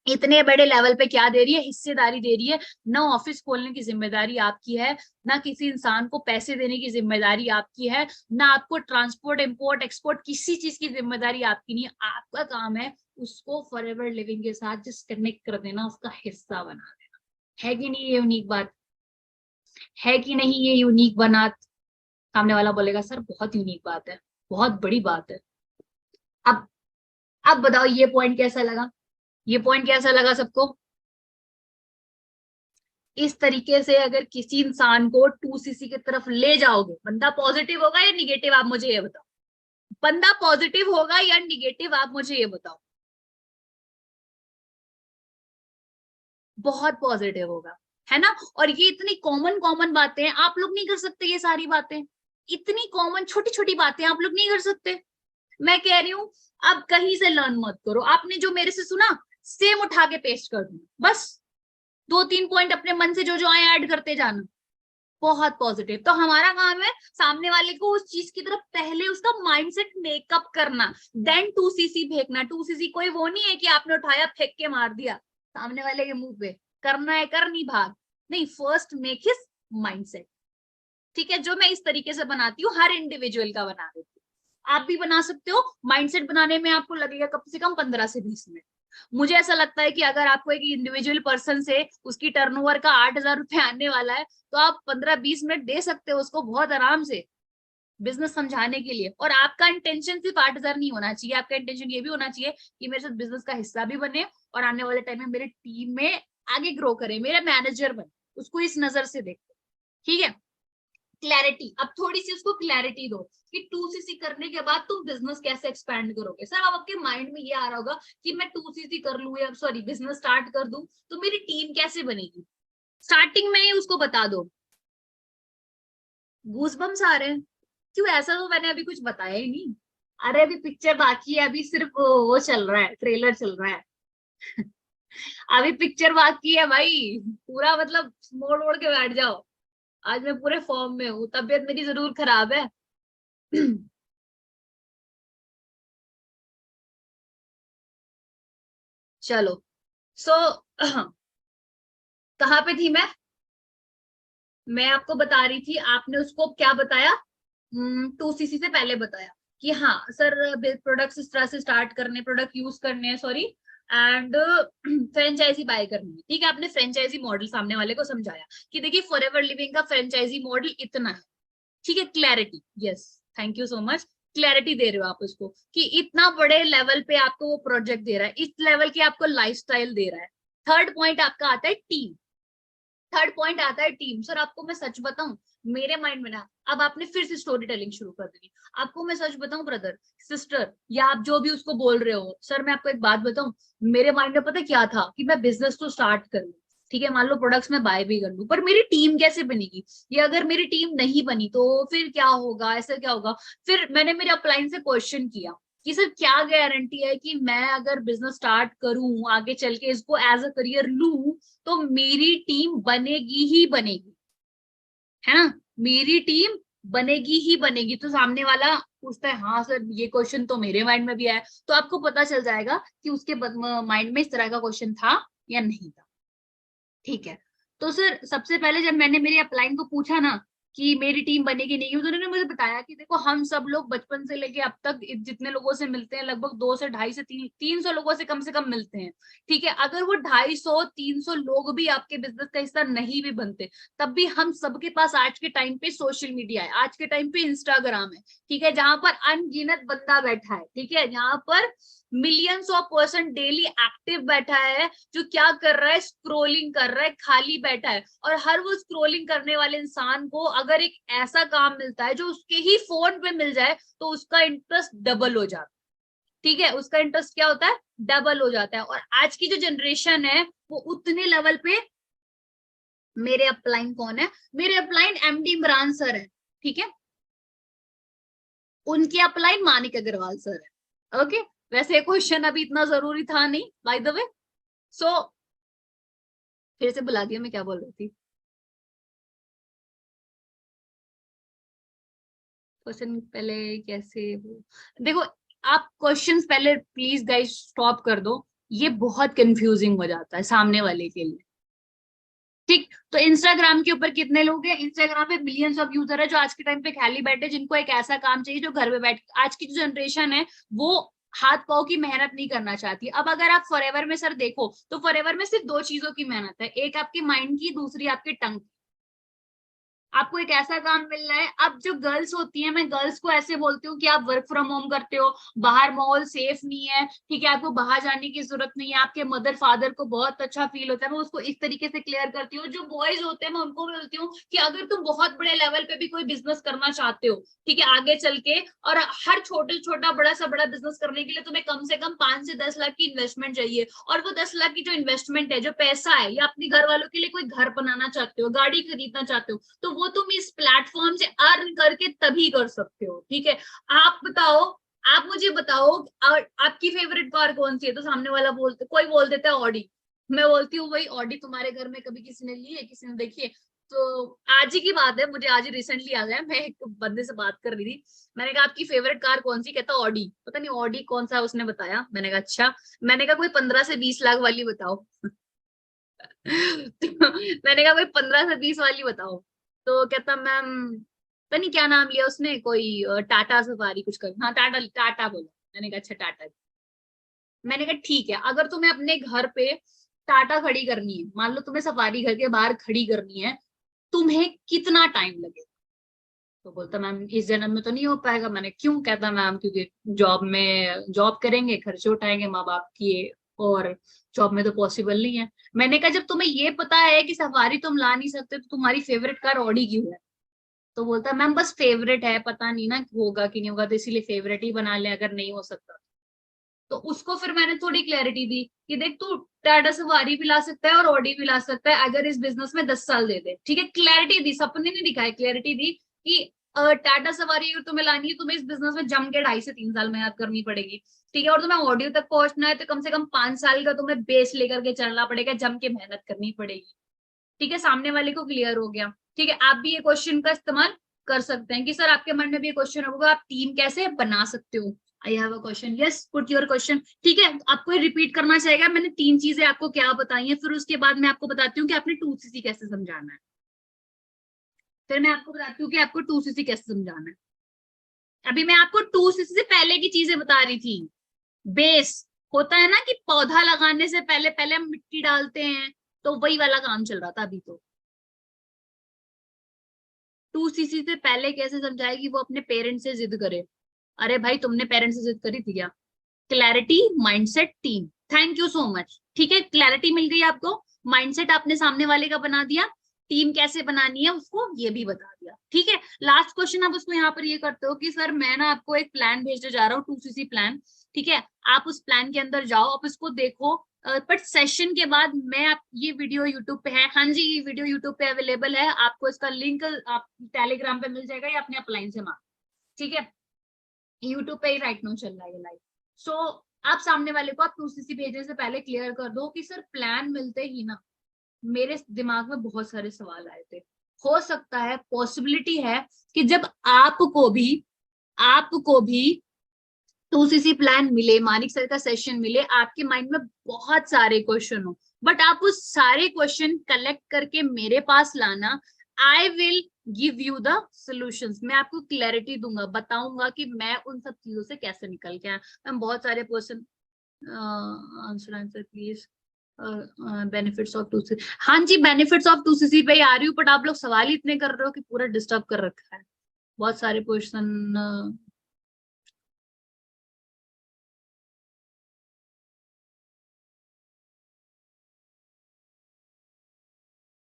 Speaker 1: इतने बड़े लेवल पे क्या दे रही है? हिस्सेदारी दे रही है। ना ऑफिस खोलने की जिम्मेदारी आपकी है, ना किसी इंसान को पैसे देने की जिम्मेदारी आपकी है, ना आपको ट्रांसपोर्ट इंपोर्ट एक्सपोर्ट किसी चीज की जिम्मेदारी आपकी नहीं है। आपका काम है उसको फॉरएवर लिविंग के साथ जस्ट कनेक्ट कर देना, उसका हिस्सा बना देना। है कि नहीं ये यूनिक बात? है कि नहीं ये यूनिक बात? सामने वाला बोलेगा सर बहुत यूनिक बात है, बहुत बड़ी बात है। अब बताओ ये पॉइंट कैसा लगा? ये पॉइंट कैसा लगा सबको? इस तरीके से अगर किसी इंसान को 2cc की तरफ ले जाओगे, बंदा पॉजिटिव होगा या निगेटिव? आप मुझे ये बताओ। बंदा पॉजिटिव होगा या निगेटिव? आप मुझे ये बताओ। बहुत पॉजिटिव होगा, है ना? और ये इतनी कॉमन बातें हैं, आप लोग नहीं कर सकते ये सारी बातें। इतनी कॉमन छोटी छोटी बातें आप लोग नहीं कर सकते। मैं कह रही हूं अब कहीं से लर्न मत करो, आपने जो मेरे से सुना सेम उठा के पेस्ट कर दो, बस 2-3 पॉइंट अपने मन से जो जो आए ऐड करते जाना। बहुत पॉजिटिव। तो हमारा काम है सामने वाले को उस चीज की तरफ पहले उसका माइंडसेट मेकअप करना, देन 2cc फेंकना। 2cc कोई वो नहीं है कि आपने उठाया फेंक के मार दिया सामने वाले के मुंह पे, करना है कर, नहीं भाग, नहीं, फर्स्ट मेक हिज माइंडसेट। ठीक है, जो मैं इस तरीके से बनाती हूँ, हर इंडिविजुअल का बना देती हूँ। आप भी बना सकते हो। माइंडसेट बनाने में आपको लगेगा कम से कम 15 से 20 मिनट। मुझे ऐसा लगता है कि अगर आपको एक इंडिविजुअल पर्सन से उसकी टर्नओवर का 8,000 रुपए आने वाला है, तो आप 15-20 मिनट दे सकते हो उसको बहुत आराम से बिजनेस समझाने के लिए। और आपका इंटेंशन सिर्फ 8,000 नहीं होना चाहिए, आपका इंटेंशन ये भी होना चाहिए कि मेरे साथ बिजनेस का हिस्सा भी बने और आने वाले टाइम में मेरे टीम में आगे ग्रो करे, मेरा मैनेजर बने, उसको इस नजर से देखो। ठीक है, क्लैरिटी, अब थोड़ी सी उसको क्लैरिटी दो कि 2cc करने के बाद तुम बिजनेस कैसे एक्सपैंड करोगे। सर अब आपके माइंड में ये आ रहा होगा कि मैं 2cc कर लूं या सॉरी बिजनेस स्टार्ट कर दूं तो मेरी टीम कैसे बनेगी। स्टार्टिंग में ही उसको बता दो। गूज़बम्स आ रहे हैं क्यों? ऐसा तो मैंने अभी कुछ बताया ही नहीं। अरे अभी पिक्चर बाकी है, अभी सिर्फ वो चल रहा है, ट्रेलर चल रहा है। अभी पिक्चर बाकी है भाई, पूरा मतलब मोड़ ओड़ के बैठ जाओ। आज मैं पूरे फॉर्म में हूँ, तबीयत मेरी जरूर खराब है। चलो, सो कहाँ पे थी मैं आपको बता रही थी, आपने उसको क्या बताया, 2cc से पहले बताया कि हाँ सर प्रोडक्ट्स इस तरह से स्टार्ट करने, प्रोडक्ट यूज करने हैं, सॉरी, एंड फ्रेंचाइजी बाय करनी है। ठीक है, आपने फ्रेंचाइजी मॉडल सामने वाले को समझाया कि देखिए फॉरएवर लिविंग का फ्रेंचाइजी मॉडल इतना है। ठीक है, clarity, yes, thank you so much. Clarity दे रहे हो आप उसको कि इतना बड़े लेवल पे आपको वो प्रोजेक्ट दे रहा है, इस लेवल की आपको लाइफस्टाइल दे रहा है। थर्ड पॉइंट आपका आता है टीम। थर्ड पॉइंट आता है टीम। सर आपको मैं सच बताऊं, मेरे माइंड में ना अब आपने फिर से स्टोरी टेलिंग शुरू कर दी। आपको मैं सच बताऊं ब्रदर सिस्टर, या आप जो भी उसको बोल रहे हो, सर मैं आपको एक बात बताऊं, मेरे माइंड में पता क्या था कि मैं बिजनेस तो स्टार्ट कर लूं, ठीक है, मान लो प्रोडक्ट्स में बाय भी कर लूं, पर मेरी टीम कैसे बनेगी? ये अगर मेरी टीम नहीं बनी तो फिर क्या होगा, ऐसा क्या होगा? फिर मैंने मेरे अपलाइन से क्वेश्चन किया कि सर क्या गारंटी है कि मैं अगर बिजनेस स्टार्ट करूं आगे चल के इसको एज अ करियर लूं तो मेरी टीम बनेगी ही बनेगी, है ना, मेरी टीम बनेगी ही बनेगी। तो सामने वाला पूछता है हाँ सर ये क्वेश्चन तो मेरे माइंड में भी आया, तो आपको पता चल जाएगा कि उसके माइंड में इस तरह का क्वेश्चन था या नहीं था। ठीक है, तो सर सबसे पहले जब मैंने मेरी अपलाइन को पूछा ना कि मेरी टीम बनेगी नहीं, तो उन्होंने मुझे बताया कि देखो हम सब लोग बचपन से लेके अब तक जितने लोगों से मिलते हैं लगभग 2 से 250 से 300 लोगों से कम मिलते हैं। ठीक है, अगर वो 250-300 लोग भी आपके बिजनेस का हिस्सा नहीं भी बनते, तब भी हम सबके पास आज के टाइम पे सोशल मीडिया है, आज के टाइम पे इंस्टाग्राम है, ठीक है, जहां पर अनगिनत बंदा बैठा है, ठीक है, जहां पर millions of person daily active बैठा है, जो क्या कर रहा है, स्क्रोलिंग कर रहा है, खाली बैठा है। और हर वो स्क्रोलिंग करने वाले इंसान को अगर एक ऐसा काम मिलता है जो उसके ही फोन पे मिल जाए तो उसका इंटरेस्ट डबल हो जाता है। ठीक है, उसका इंटरेस्ट क्या होता है, डबल हो जाता है। और आज की जो जनरेशन है वो उतने लेवल पे, मेरे अपलाइन कौन है, मेरे अपलाइन एमडी इमरान सर है, ठीक है, उनके अपलाइन मानिक अग्रवाल सर है। ओके, वैसे क्वेश्चन अभी इतना जरूरी था नहीं बाय द वे। सो फिर से बुला दिया, मैं क्या बोल रही थी, क्वेश्चन पहले कैसे देखो, आप क्वेश्चंस पहले प्लीज गाइस स्टॉप कर दो, ये बहुत कंफ्यूजिंग हो जाता है सामने वाले के लिए। ठीक, तो इंस्टाग्राम के ऊपर कितने लोग हैं, इंस्टाग्राम पे मिलियंस ऑफ यूजर है जो आज के टाइम पे खाली बैठे, जिनको एक ऐसा काम चाहिए जो घर में बैठ, आज की जो जनरेशन है वो हाथ पांव की मेहनत नहीं करना चाहती। अब अगर आप फॉरएवर में सर देखो तो फॉरएवर में सिर्फ 2 चीजों की मेहनत है, एक आपकी माइंड की, दूसरी आपकी टंग। आपको एक ऐसा काम मिल रहा है, अब जो गर्ल्स होती हैं, मैं गर्ल्स को ऐसे बोलती हूँ कि आप वर्क फ्रॉम होम करते हो, बाहर माहौल सेफ नहीं है, ठीक है, आपको बाहर जाने की जरूरत नहीं है, आपके मदर फादर को बहुत अच्छा फील होता है, मैं उसको इस तरीके से क्लियर करती हूँ। जो बॉयज होते हैं मैं उनको बोलती हूँ कि अगर तुम बहुत बड़े लेवल पे भी कोई बिजनेस करना चाहते हो, ठीक है, आगे चल के, और हर छोटा बड़ा सा बड़ा बिजनेस करने के लिए तुम्हें कम से कम 5 से 10 लाख की इन्वेस्टमेंट चाहिए, और वो 10 लाख की जो इन्वेस्टमेंट है, जो पैसा है, या अपने घर वालों के लिए कोई घर बनाना चाहते हो, गाड़ी खरीदना चाहते हो, तो वो तुम इस प्लेटफॉर्म से अर्न करके तभी कर सकते हो। ठीक है, आप बताओ, आप मुझे बताओ आपकी फेवरेट कार कौन सी है, तो सामने वाला कोई बोल देता है ऑडी, मैं बोलती हूँ भाई ऑडी तुम्हारे घर में कभी किसी ने ली है, किसी ने देखी है? तो आज ही की बात है, मुझे आज ही रिसेंटली आ गया, मैं एक बंदे से बात कर रही थी, मैंने कहा आपकी फेवरेट कार कौन सी, कहता ऑडी, पता नहीं ऑडी कौन सा उसने बताया, मैंने कहा अच्छा, मैंने कहा कोई 15 से 20 लाख वाली बताओ। तो मैंने कहा कोई 15 से 20 वाली बताओ, तो कहता मैम पता नहीं क्या नाम लिया उसने, कोई टाटा सफारी कुछ कर, हाँ टाटा टाटा बोला, मैंने कहा अच्छा टाटा। मैंने कहा ठीक है, अगर तुम्हें अपने घर पे टाटा खड़ी करनी है, मान लो तुम्हें सफारी घर के बाहर खड़ी करनी है, तुम्हें कितना टाइम लगेगा? तो बोलता मैम इस जन्म में तो नहीं हो पाएगा। मैंने क्यों? कहता मैम क्योंकि जॉब करेंगे, खर्चे उठाएंगे माँ बाप की, और जॉब में तो पॉसिबल नहीं है। मैंने कहा जब तुम्हें ये पता है कि सफारी तुम ला नहीं सकते, तो तुम्हारी फेवरेट कार ऑडी क्यों है? तो बोलता मैम बस फेवरेट है, पता नहीं ना होगा कि नहीं होगा, तो इसीलिए फेवरेट ही बना ले अगर नहीं हो सकता। तो उसको फिर मैंने थोड़ी क्लैरिटी दी कि देख तू टाटा सफारी भी ला सकता है और ऑडी भी ला सकता है अगर इस बिजनेस में 10 साल दे दे, ठीक है। क्लैरिटी दी, सपने नहीं दिखाए, क्लैरिटी दी कि टाटा सफारी अगर तुम्हें लानी है, तुम्हें इस बिजनेस में जम के 2.5 से 3 साल मेहनत करनी पड़ेगी, ठीक है। और तुम्हें ऑडियो तक पहुंचना है तो कम से कम 5 साल का तुम्हें बेस लेकर के चलना पड़ेगा, जम के मेहनत करनी पड़ेगी, ठीक है। सामने वाले को क्लियर हो गया, ठीक है। आप भी ये क्वेश्चन का इस्तेमाल कर सकते हैं कि सर आपके मन में भी ये क्वेश्चन होगा, आप टीम कैसे बना सकते हो। I have a question, yes put your question, ठीक है। आपको रिपीट करना चाहिए, मैंने 3 चीजें आपको क्या बताई हैं, फिर उसके बाद मैं आपको बताती हूँ कि आपने 2cc कैसे समझाना है, फिर मैं आपको बताती हूँ कि आपको 2cc कैसे समझाना है। अभी मैं आपको 2cc से पहले की चीजें बता रही थी। बेस होता है ना कि पौधा लगाने से पहले पहले हम मिट्टी डालते हैं, तो वही वाला काम चल रहा था अभी। तो 2cc से पहले कैसे समझाएगी, वो अपने पेरेंट्स से जिद करे। अरे भाई तुमने पेरेंट्स से जिद करी थी क्या? Clarity, mindset, team, thank you so much, ठीक है। क्लैरिटी मिल गई आपको, माइंडसेट आपने सामने वाले का बना दिया, टीम कैसे बनानी है उसको ये भी बता दिया, ठीक है। लास्ट क्वेश्चन आप उसको यहाँ पर ये करते हो कि सर मैं ना आपको एक प्लान भेजने जा रहा हूँ, 2cc प्लान, ठीक है। आप उस प्लान के अंदर जाओ, आप इसको देखो, बट सेशन के बाद मैं आप ये वीडियो यूट्यूब पे है, हाँ जी ये वीडियो यूट्यूब पे अवेलेबल है, आपको इसका लिंक आप टेलीग्राम पे मिल जाएगा या अपने अपलाइन से मांग, ठीक है। यूट्यूब पे ही राइट नाउ चल रहा है ये लाइव। सो आप सामने वाले को आप 2cc भेजने से पहले क्लियर कर दो कि सर प्लान मिलते ही ना मेरे दिमाग में बहुत सारे सवाल आए थे। हो सकता है, पॉसिबिलिटी है कि जब आपको भी 2cc प्लान मिले, मानिक सर का सेशन मिले, आपके माइंड में बहुत सारे क्वेश्चन हो, बट आप उस सारे क्वेश्चन कलेक्ट करके मेरे पास लाना। I will give you the solutions, मैं आपको क्लैरिटी दूंगा, बताऊंगा कि मैं उन सब चीजों से कैसे निकल के आया। मैम बहुत सारे question, answer please, benefits of 2cc, हाँ जी बेनिफिट्स ऑफ 2cc पे ही आ रही हूँ, बट आप लोग सवाल ही इतने कर रहे हो कि पूरा डिस्टर्ब कर रखा है, बहुत सारे क्वेश्चन।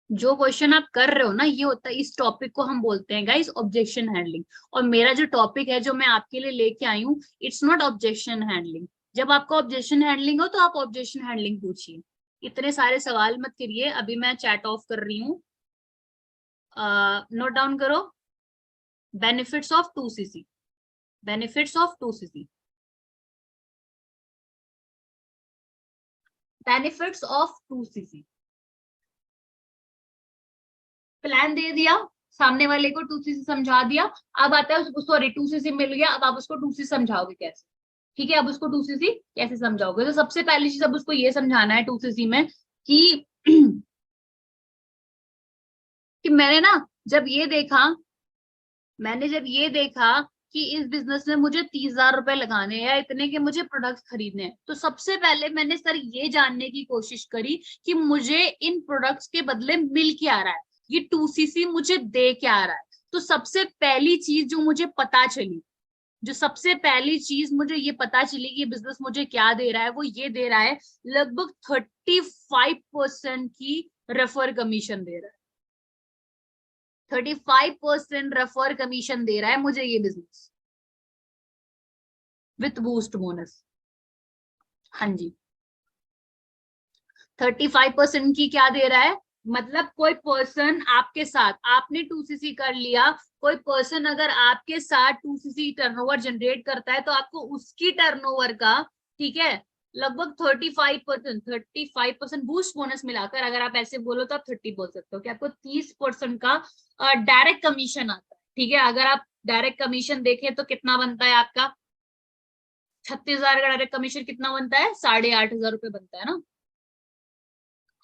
Speaker 1: जो क्वेश्चन आप कर रहे हो ना, ये होता है, इस टॉपिक को हम बोलते हैं गाइस ऑब्जेक्शन हैंडलिंग। और मेरा जो टॉपिक है जो मैं आपके लिए लेके आई हूँ, इट्स नॉट ऑब्जेक्शन हैंडलिंग। जब आपको ऑब्जेक्शन हैंडलिंग हो तो आप ऑब्जेक्शन हैंडलिंग पूछिए, इतने सारे सवाल मत करिए। अभी मैं चैट ऑफ कर रही हूँ, नोट डाउन करो। Benefits of 2cc, benefits of 2cc, benefits of 2cc। Plan दे दिया, सामने वाले को 2cc समझा दिया, अब आता है उसको, सॉरी 2cc मिल गया, अब आप उसको 2cc समझाओगे कैसे, ठीक है। अब उसको 2cc कैसे समझाओगे? तो सबसे पहली चीज अब उसको ये समझाना है 2cc में कि कि मैंने जब ये देखा कि इस बिजनेस में मुझे 30,000 रुपए लगाने हैं या इतने के मुझे प्रोडक्ट्स खरीदने हैं, तो सबसे पहले मैंने सर ये जानने की कोशिश करी कि मुझे इन प्रोडक्ट्स के बदले मिल क्या रहा है, ये 2cc मुझे दे क्या रहा है। तो सबसे पहली चीज जो मुझे पता चली, जो सबसे पहली चीज मुझे ये पता चली कि ये बिजनेस मुझे क्या दे रहा है, वो ये दे रहा है लगभग 35% की रेफर कमीशन दे रहा है। 35% रेफर कमीशन दे रहा है मुझे ये बिजनेस विथ बूस्ट बोनस। हाँ जी, 35% की क्या दे रहा है, मतलब कोई पर्सन आपके साथ, आपने 2cc कर लिया, कोई पर्सन अगर आपके साथ 2cc टर्नओवर जनरेट करता है तो आपको उसकी टर्नओवर का, ठीक है, लगभग 35% बूस्ट बोनस मिलाकर, अगर आप ऐसे बोलो तो आप 30 बोल सकते हो कि आपको 30% का डायरेक्ट कमीशन आता है। ठीक है, अगर आप डायरेक्ट कमीशन देखें तो कितना बनता है आपका, 36,000 का डायरेक्ट कमीशन कितना बनता है, 8,500 रुपये बनता है ना।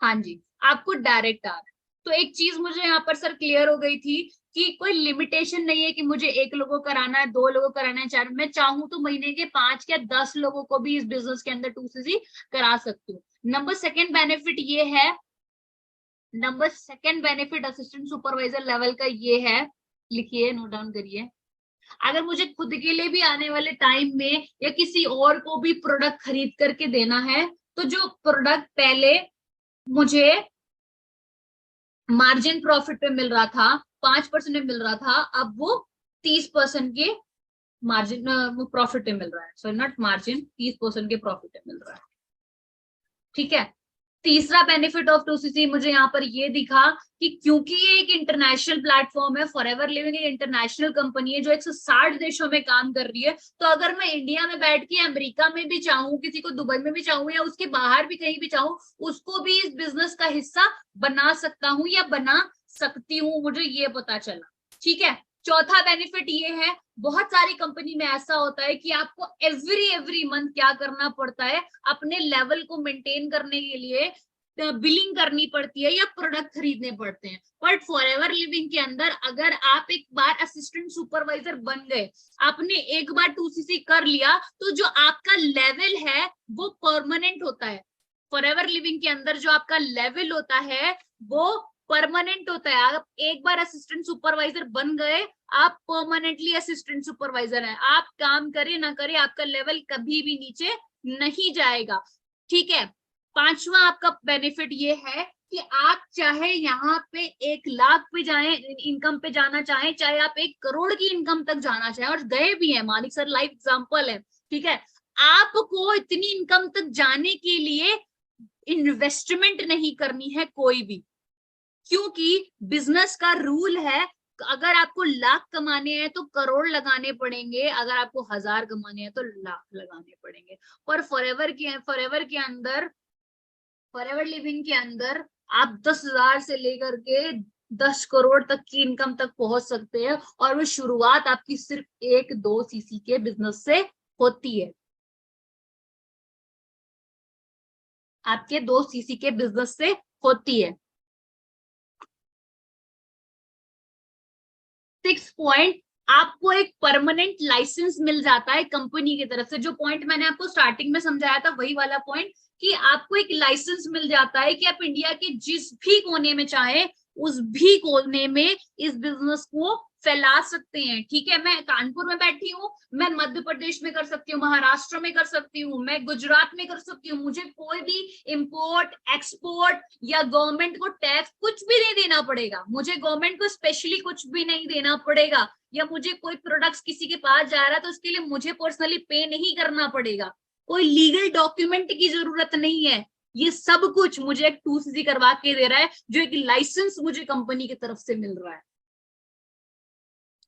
Speaker 1: हाँ जी, आपको डायरेक्ट आ रहा है। तो एक चीज मुझे यहाँ पर सर क्लियर हो गई थी कि कोई लिमिटेशन नहीं है कि मुझे 1 लोगों को कराना है, 2 लोगों को कराना है, 4, मैं चाहूँ तो महीने के 5 या 10 लोगों को भी इस बिजनेस के अंदर 2cc करा सकती हूँ। नंबर सेकेंड बेनिफिट ये है, number second benefit assistant supervisor level का ये है, लिखिए, नोट डाउन करिए। अगर मुझे खुद के लिए भी आने वाले टाइम में या किसी और को भी प्रोडक्ट खरीद करके देना है, तो जो प्रोडक्ट पहले मुझे मार्जिन प्रॉफिट पे मिल रहा था, 5% में मिल रहा था, अब वो 30% के मार्जिन प्रॉफिट पे मिल रहा है, सॉरी नॉट मार्जिन, 30% के प्रॉफिट पे मिल रहा है। ठीक है, तीसरा बेनिफिट ऑफ 2cc मुझे यहाँ पर ये दिखा कि क्योंकि ये एक इंटरनेशनल प्लेटफॉर्म है, फॉरएवर लिविंग एक इंटरनेशनल कंपनी है जो 160 देशों में काम कर रही है, तो अगर मैं इंडिया में बैठ के अमेरिका में भी चाहूँ, किसी को दुबई में भी चाहूँ या उसके बाहर भी कहीं भी चाहूँ, उसको भी इस बिजनेस का हिस्सा बना सकता हूँ या बना सकती हूँ, मुझे ये पता चला। ठीक है, चौथा बेनिफिट ये है, बहुत सारी कंपनी में ऐसा होता है कि आपको एवरी मंथ क्या करना पड़ता है, अपने लेवल को मेंटेन करने के लिए बिलिंग करनी पड़ती है या प्रोडक्ट खरीदने पड़ते हैं। बट फॉरएवर लिविंग के अंदर अगर आप एक बार असिस्टेंट सुपरवाइजर बन गए, आपने एक बार 2cc कर लिया, तो जो आपका लेवल है वो परमानेंट होता है। फॉरएवर लिविंग के अंदर जो आपका लेवल होता है वो परमानेंट होता है। आप एक बार असिस्टेंट सुपरवाइजर बन गए, आप परमानेंटली असिस्टेंट सुपरवाइजर हैं, आप काम करे ना करे आपका लेवल कभी भी नीचे नहीं जाएगा। ठीक है, पांचवा आपका बेनिफिट ये है कि आप चाहे यहाँ पे 1 लाख पे जाए इनकम पे जाना चाहे, चाहे आप 1 करोड़ की इनकम तक जाना चाहे, और गए भी हैं, मालिक सर लाइव एग्जांपल है। ठीक है, आपको इतनी इनकम तक जाने के लिए इन्वेस्टमेंट नहीं करनी है कोई भी, क्योंकि बिजनेस का रूल है, अगर आपको लाख कमाने हैं तो करोड़ लगाने पड़ेंगे, अगर आपको 1000 कमाने हैं तो लाख लगाने पड़ेंगे। पर फॉरएवर के अंदर, फॉरएवर लिविंग के अंदर आप 10,000 से लेकर के 10 करोड़ तक की इनकम तक पहुंच सकते हैं, और वो शुरुआत आपकी सिर्फ 1-2 cc के बिजनेस से होती है, आपके 2 cc के बिजनेस से होती है। 6 पॉइंट, आपको एक परमानेंट लाइसेंस मिल जाता है कंपनी की तरफ से। जो पॉइंट मैंने आपको स्टार्टिंग में समझाया था वही वाला पॉइंट, कि आपको एक लाइसेंस मिल जाता है कि आप इंडिया के जिस भी कोने में चाहे उस भी कोने में इस बिजनेस को फैला सकते हैं। ठीक है, मैं कानपुर में बैठी हूँ, मैं मध्य प्रदेश में कर सकती हूँ, महाराष्ट्र में कर सकती हूँ, मैं गुजरात में कर सकती हूँ, मुझे कोई भी इंपोर्ट एक्सपोर्ट या गवर्नमेंट को टैक्स कुछ भी नहीं देना पड़ेगा, मुझे गवर्नमेंट को स्पेशली कुछ भी नहीं देना पड़ेगा, या मुझे कोई प्रोडक्ट्स किसी के पास जा रहा है तो उसके लिए मुझे पर्सनली पे नहीं करना पड़ेगा, कोई लीगल डॉक्यूमेंट की जरूरत नहीं है, ये सब कुछ मुझे एक 2cc करवा के दे रहा है, जो एक लाइसेंस मुझे कंपनी की तरफ से मिल रहा है।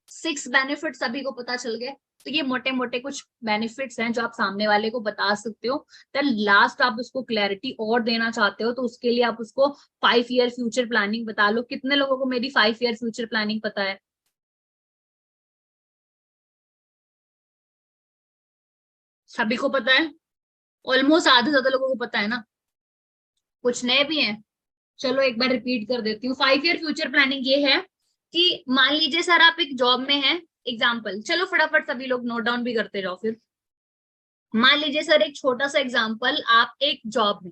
Speaker 1: 6 बेनिफिट सभी को पता चल गए। तो ये मोटे मोटे कुछ बेनिफिट्स हैं जो आप सामने वाले को बता सकते हो। देन लास्ट आप उसको क्लैरिटी और देना चाहते हो तो उसके लिए आप उसको 5 ईयर फ्यूचर प्लानिंग बता लो। कितने लोगों को मेरी 5 ईयर फ्यूचर प्लानिंग पता है? सभी को पता है, ऑलमोस्ट आधे से ज्यादा लोगों को पता है ना, कुछ नए भी हैं। चलो एक बार रिपीट कर देती हूँ। 5 ईयर फ्यूचर प्लानिंग ये है कि मान लीजिए सर आप एक जॉब में हैं, एग्जाम्पल, चलो फटाफट सभी लोग नोट डाउन भी करते जाओ। फिर मान लीजिए सर एक छोटा सा एग्जाम्पल, आप एक जॉब में,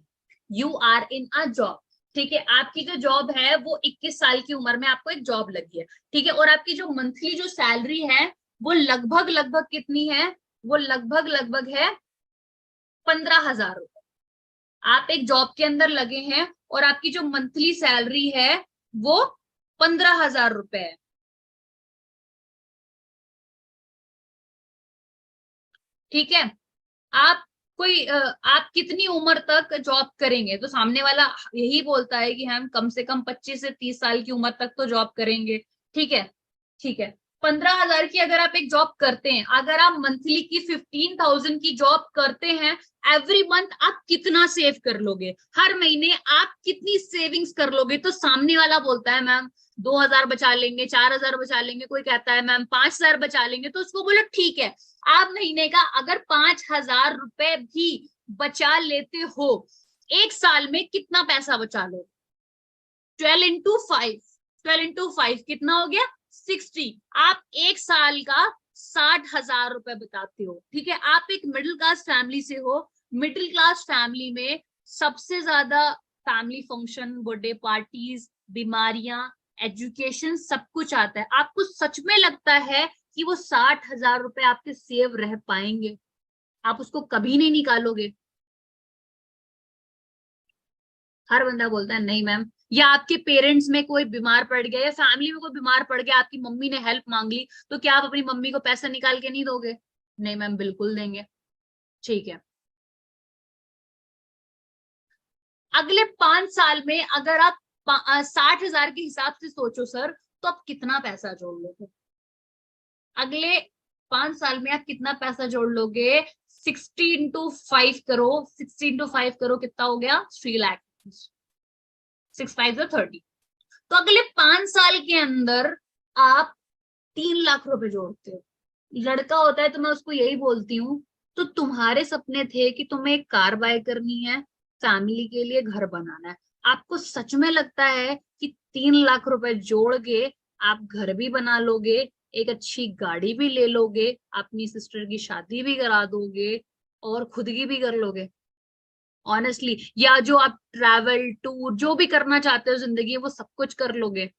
Speaker 1: you are in a job, ठीक है, आपकी जो जॉब है वो 21 साल की उम्र में आपको एक जॉब लगी है, ठीक है, और आपकी जो मंथली जो सैलरी है वो लगभग लगभग कितनी है, वो लगभग लगभग है 15,000 रुपए। आप एक जॉब के अंदर लगे हैं और आपकी जो मंथली सैलरी है वो 15,000 रुपए है। ठीक है, आप आप कितनी उम्र तक जॉब करेंगे? तो सामने वाला यही बोलता है कि हम कम से कम 25 से 30 साल की उम्र तक तो जॉब करेंगे। ठीक है, ठीक है, 15,000 की अगर आप एक जॉब करते हैं, अगर आप मंथली की 15,000 की जॉब करते हैं, एवरी मंथ आप कितना सेव कर लोगे, हर महीने आप कितनी सेविंग्स कर लोगे? तो सामने वाला बोलता है मैम 2,000 बचा लेंगे, 4,000 बचा लेंगे, कोई कहता है मैम 5,000 बचा लेंगे, तो उसको बोलो ठीक है, आप महीने का अगर 5,000 रुपए भी बचा लेते हो, एक साल में कितना पैसा बचा लो? 12 into 5 कितना हो गया? 60। आप एक साल का 60,000 रुपए बताते हो, ठीक है। आप एक मिडिल क्लास फैमिली से हो, मिडिल क्लास फैमिली में सबसे ज्यादा फैमिली फंक्शन, बर्थडे पार्टीज, बीमारियां, एजुकेशन, सब कुछ आता है। आपको सच में लगता है कि वो 60,000 रुपए आपके सेव रह पाएंगे? आप उसको कभी नहीं निकालोगे। हर बंदा बोलता है नहीं मैम। या आपके पेरेंट्स में कोई बीमार पड़ गया, या फैमिली में कोई बीमार पड़ गया, आपकी मम्मी ने हेल्प मांग ली, तो क्या आप अपनी मम्मी को पैसा निकाल के नहीं दोगे? नहीं मैम, बिल्कुल देंगे। ठीक है, अगले 5 साल में अगर आप 60,000 के हिसाब से सोचो सर, तो आप कितना पैसा जोड़ लोगे? अगले 5 साल में आप कितना पैसा जोड़ लोगे? 60 into 5 करो, 60 into 5 करो, कितना हो गया? 3 लाख। 6 5 30। तो अगले 5 साल के अंदर आप 3 लाख रुपए जोड़ते हो। लड़का होता है तो मैं उसको यही बोलती हूँ, तो तुम्हारे सपने थे कि तुम्हें एक कार बाय करनी है, फैमिली के लिए घर बनाना है, आपको सच में लगता है कि 3 लाख रुपए जोड़ के आप घर भी बना लोगे, एक अच्छी गाड़ी भी ले लोगे, अपनी सिस्टर की शादी भी करा दोगे, और खुद की भी कर लोगे? ऑनेस्टली, या जो आप ट्रैवल टूर जो भी करना चाहते हो जिंदगी में, वो सब कुछ कर लोगे?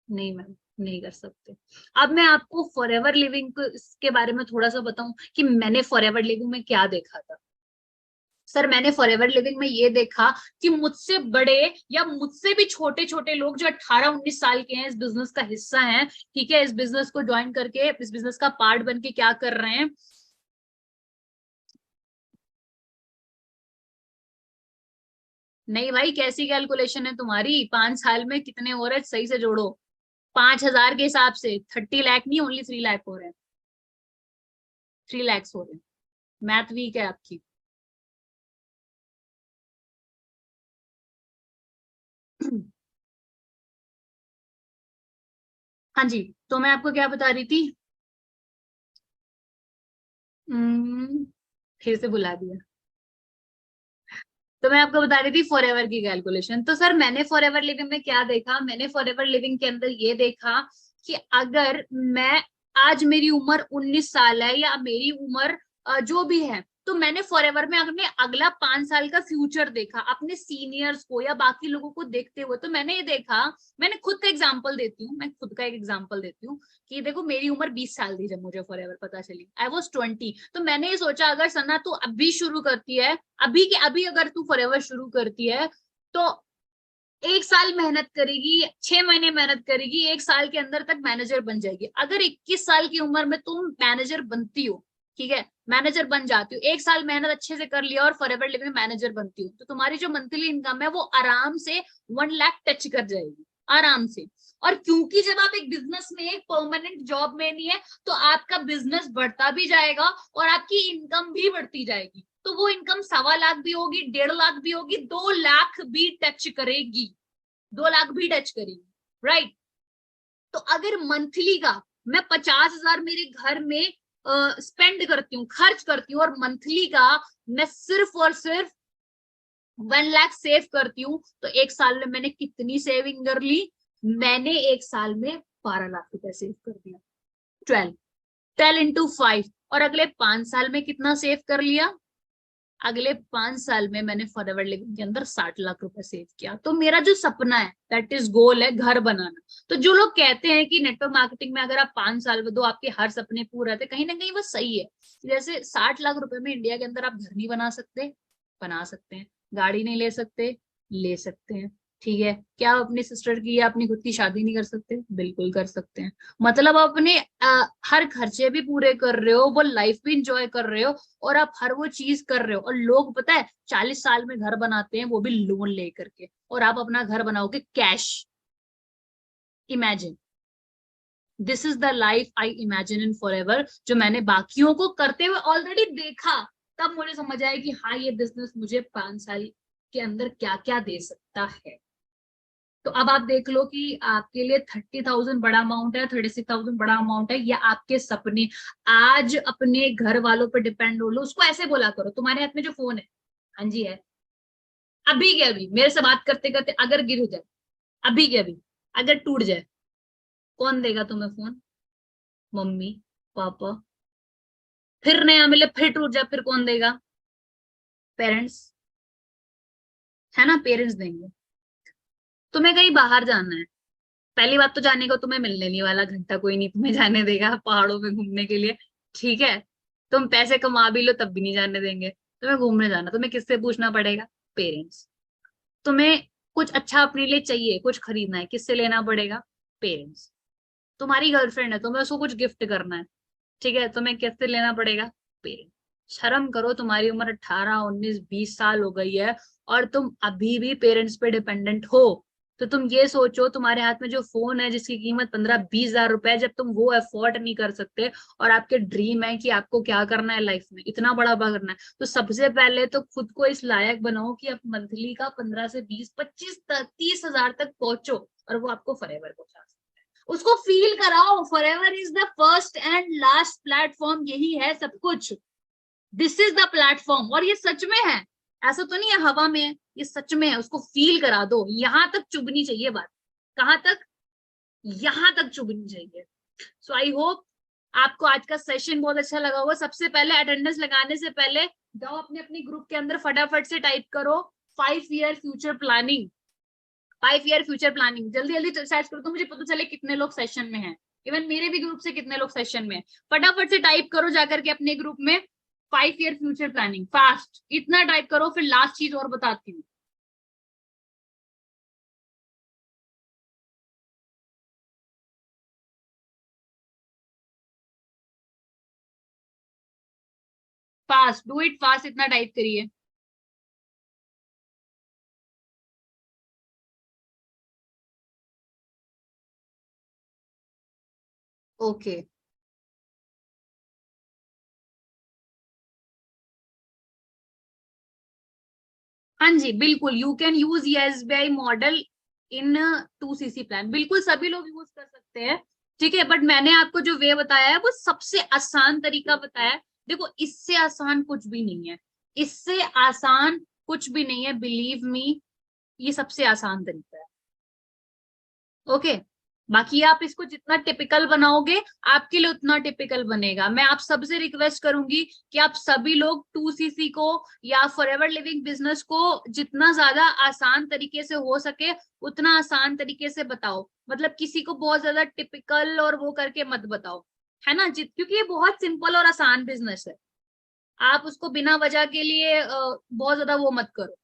Speaker 1: नहीं मैम, नहीं कर सकते। अब मैं आपको फॉरएवर लिविंग के बारे में थोड़ा सा बताऊं कि मैंने फॉरएवर लिविंग में क्या देखा था। सर, मैंने फॉरएवर लिविंग में ये देखा कि मुझसे बड़े या मुझसे भी छोटे छोटे लोग जो 18-19 साल के हैं, इस बिजनेस का हिस्सा हैं, ठीक है, इस बिजनेस को ज्वाइन करके, इस बिजनेस का पार्ट बन के क्या कर रहे हैं। नहीं भाई, कैसी कैलकुलेशन है तुम्हारी? 5 साल में कितने हो रहे हैं, सही से जोड़ो। 5,000 के हिसाब से 30 लाख नहीं, ओनली 3 लाख हो रहे हैं। 3 lakhs हो रहे हैं। मैथ वीक है आपकी। हाँ जी, तो मैं आपको क्या बता रही थी? हम्म, फिर से बुला दिया। तो मैं आपको बता रही थी फॉरएवर की कैलकुलेशन। तो सर, मैंने फॉरएवर लिविंग में क्या देखा? मैंने फॉरएवर लिविंग के अंदर ये देखा कि अगर मैं, आज मेरी उम्र 19 साल है, या मेरी उम्र जो भी है, तो मैंने फॉरएवर में अपने अगला 5 साल का फ्यूचर देखा, अपने सीनियर्स को या बाकी लोगों को देखते हुए। तो मैंने ये देखा, मैंने खुद का एग्जाम्पल देती हूँ, मैं खुद का एक एग्जाम्पल देती हूँ कि देखो, मेरी उम्र 20 साल थी जब मुझे फॉरएवर पता चली। I was 20। तो मैंने ये सोचा, अगर सना तू अभी शुरू करती है, अभी के अभी अगर तू फॉरएवर शुरू करती है, तो एक साल मेहनत करेगी, 6 महीने मेहनत करेगी, एक साल के अंदर तक मैनेजर बन जाएगी। अगर 21 साल की उम्र में तुम मैनेजर बनती हो, ठीक है, मैनेजर बन जाती हो, एक साल मेहनत अच्छे से कर लिया और फॉरएवर लिविंग में मैनेजर बनती हो, तो तुम्हारी जो मंथली इनकम है वो आराम से 1 लाख टच कर जाएगी, आराम से। और क्योंकि जब आप एक बिजनेस में, एक परमानेंट जॉब में नहीं है, तो आपका बिजनेस बढ़ता भी जाएगा और आपकी इनकम भी बढ़ती जाएगी। तो वो इनकम 1.25 लाख भी होगी, 1.5 लाख भी होगी, 2 लाख भी टच करेगी, 2 लाख भी टच करेगी, राइट। तो अगर मंथली का मैं 50,000 मेरे घर में स्पेंड करती हूँ, खर्च करती हूँ, और मंथली का मैं सिर्फ और सिर्फ 1 लाख सेव करती हूँ, तो एक साल में मैंने कितनी सेविंग कर ली? मैंने एक साल में 12 लाख रुपए सेव कर दिया। 12 into 5। और अगले 5 साल में कितना सेव कर लिया? अगले 5 साल में मैंने फॉरएवर लिविंग के अंदर 60 लाख रुपए सेव किया। तो मेरा जो सपना है, दैट इज गोल, है घर बनाना। तो जो लोग कहते हैं कि नेटवर्क मार्केटिंग में अगर आप 5 साल में दो आपके हर सपने पूरे होते, कहीं ना कहीं वो सही है। जैसे 60 लाख रुपए में इंडिया के अंदर आप घर नहीं बना सकते, बना सकते हैं। गाड़ी नहीं ले सकते, ले सकते हैं। ठीक है, क्या आप अपनी सिस्टर की या अपनी खुद की शादी नहीं कर सकते? बिल्कुल कर सकते हैं। मतलब आप अपने हर खर्चे भी पूरे कर रहे हो, वो लाइफ भी इंजॉय कर रहे हो, और आप हर वो चीज कर रहे हो। और लोग पता है 40 साल में घर बनाते हैं, वो भी लोन लेकर के, और आप अपना घर बनाओगे cash. Imagine. This is the life I imagine in for ever, जो मैंने बाकियों को करते हुए ऑलरेडी देखा, तब मुझे समझ आया कि हाँ ये बिजनेस मुझे 5 साल के अंदर क्या क्या दे सकता है। तो अब आप देख लो कि आपके लिए 30,000 बड़ा अमाउंट है, 36,000 बड़ा अमाउंट है, या आपके सपने। आज अपने घर वालों पर डिपेंड हो लो, उसको ऐसे बोला करो, तुम्हारे हाथ में जो फोन है, हाँ जी है, अभी के अभी मेरे से बात करते करते अगर गिर जाए, अभी के अभी अगर टूट जाए, कौन देगा तुम्हें फोन? मम्मी, पापा। फिर नया मिले, फिर टूट जाए, फिर कौन देगा? पेरेंट्स, है ना, पेरेंट्स देंगे। तुम्हें कहीं बाहर जाना है, पहली बात तो जाने को तुम्हें मिलने नहीं वाला घंटा कोई नहीं तुम्हें जाने देगा पहाड़ों में घूमने के लिए, ठीक है? तुम पैसे कमा भी लो तब भी नहीं जाने देंगे। तुम्हें घूमने जाना, तुम्हें किससे पूछना पड़ेगा? पेरेंट्स। तुम्हें कुछ अच्छा अपने लिए चाहिए, कुछ खरीदना है, किससे लेना पड़ेगा? पेरेंट्स। तुम्हारी गर्लफ्रेंड है, तुम्हें उसको कुछ गिफ्ट करना है, ठीक है, तुम्हें किससे लेना पड़ेगा? पेरेंट्स। शर्म करो, तुम्हारी उम्र 18, 19, 20 साल हो गई है और तुम अभी भी पेरेंट्स पे डिपेंडेंट हो। तो तुम ये सोचो, तुम्हारे हाथ में जो फोन है जिसकी कीमत 15-20 हजार रुपए है, जब तुम वो अफोर्ड नहीं कर सकते और आपके ड्रीम है कि आपको क्या करना है लाइफ में, इतना बड़ा करना है, तो सबसे पहले तो खुद को इस लायक बनाओ कि आप मंथली का 15 से 20, 25, 30 हजार तक पहुंचो, और वो आपको फॉरएवर पहुंचा सकते हैं। उसको फील कराओ, forever is the first and last platform, यही है सब कुछ। दिस इज द प्लेटफॉर्म, और ये सच में है, ऐसा तो नहीं है हवा में है, ये सच में है। उसको फील करा दो, यहां तक चुभनी चाहिए बात। कहां तक? यहां तक चुभनी चाहिए। सो आई होप आपको आज का सेशन बहुत अच्छा लगा होगा। सबसे पहले अटेंडेंस लगाने से पहले जाओ अपने अपने ग्रुप के अंदर फटाफट से टाइप करो 5 year future planning. 5 year future planning जल्दी जल्दी सर्च करो तो मुझे पता चले कितने लोग सेशन में हैं। इवन मेरे भी ग्रुप से कितने लोग सेशन में हैं, फटाफट से टाइप करो जाकर के अपने ग्रुप में 5 ईयर फ्यूचर प्लानिंग, फास्ट इतना टाइप करो। फिर लास्ट चीज और बताती हूँ, फास्ट डू इट फास्ट, इतना टाइप करिए। ओके, हाँ जी बिल्कुल, you can use SBI model in 2CC plan, बिल्कुल सभी लोग यूज कर सकते हैं, ठीक है। बट मैंने आपको जो वे बताया है वो सबसे आसान तरीका बताया है। देखो इससे आसान कुछ भी नहीं है, इससे आसान कुछ भी नहीं है, बिलीव मी, ये सबसे आसान तरीका है। ओके, बाकी आप इसको जितना टिपिकल बनाओगे आपके लिए उतना टिपिकल बनेगा। मैं आप सबसे रिक्वेस्ट करूंगी कि आप सभी लोग 2CC को या फॉरएवर लिविंग बिजनेस को जितना ज्यादा आसान तरीके से हो सके उतना आसान तरीके से बताओ। मतलब किसी को बहुत ज्यादा टिपिकल और वो करके मत बताओ, है ना, क्योंकि ये बहुत सिंपल और आसान बिजनेस है। आप उसको बिना वजह के लिए बहुत ज्यादा वो मत करो।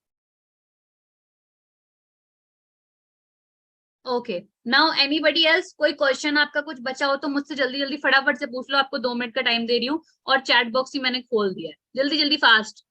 Speaker 1: ओके, नाउ एनीबडी एल्स, कोई क्वेश्चन आपका कुछ बचा हो तो मुझसे जल्दी जल्दी फटाफट से पूछ लो, आपको 2 मिनट का टाइम दे रही हूँ, और चैट बॉक्स ही मैंने खोल दिया है, जल्दी जल्दी फास्ट।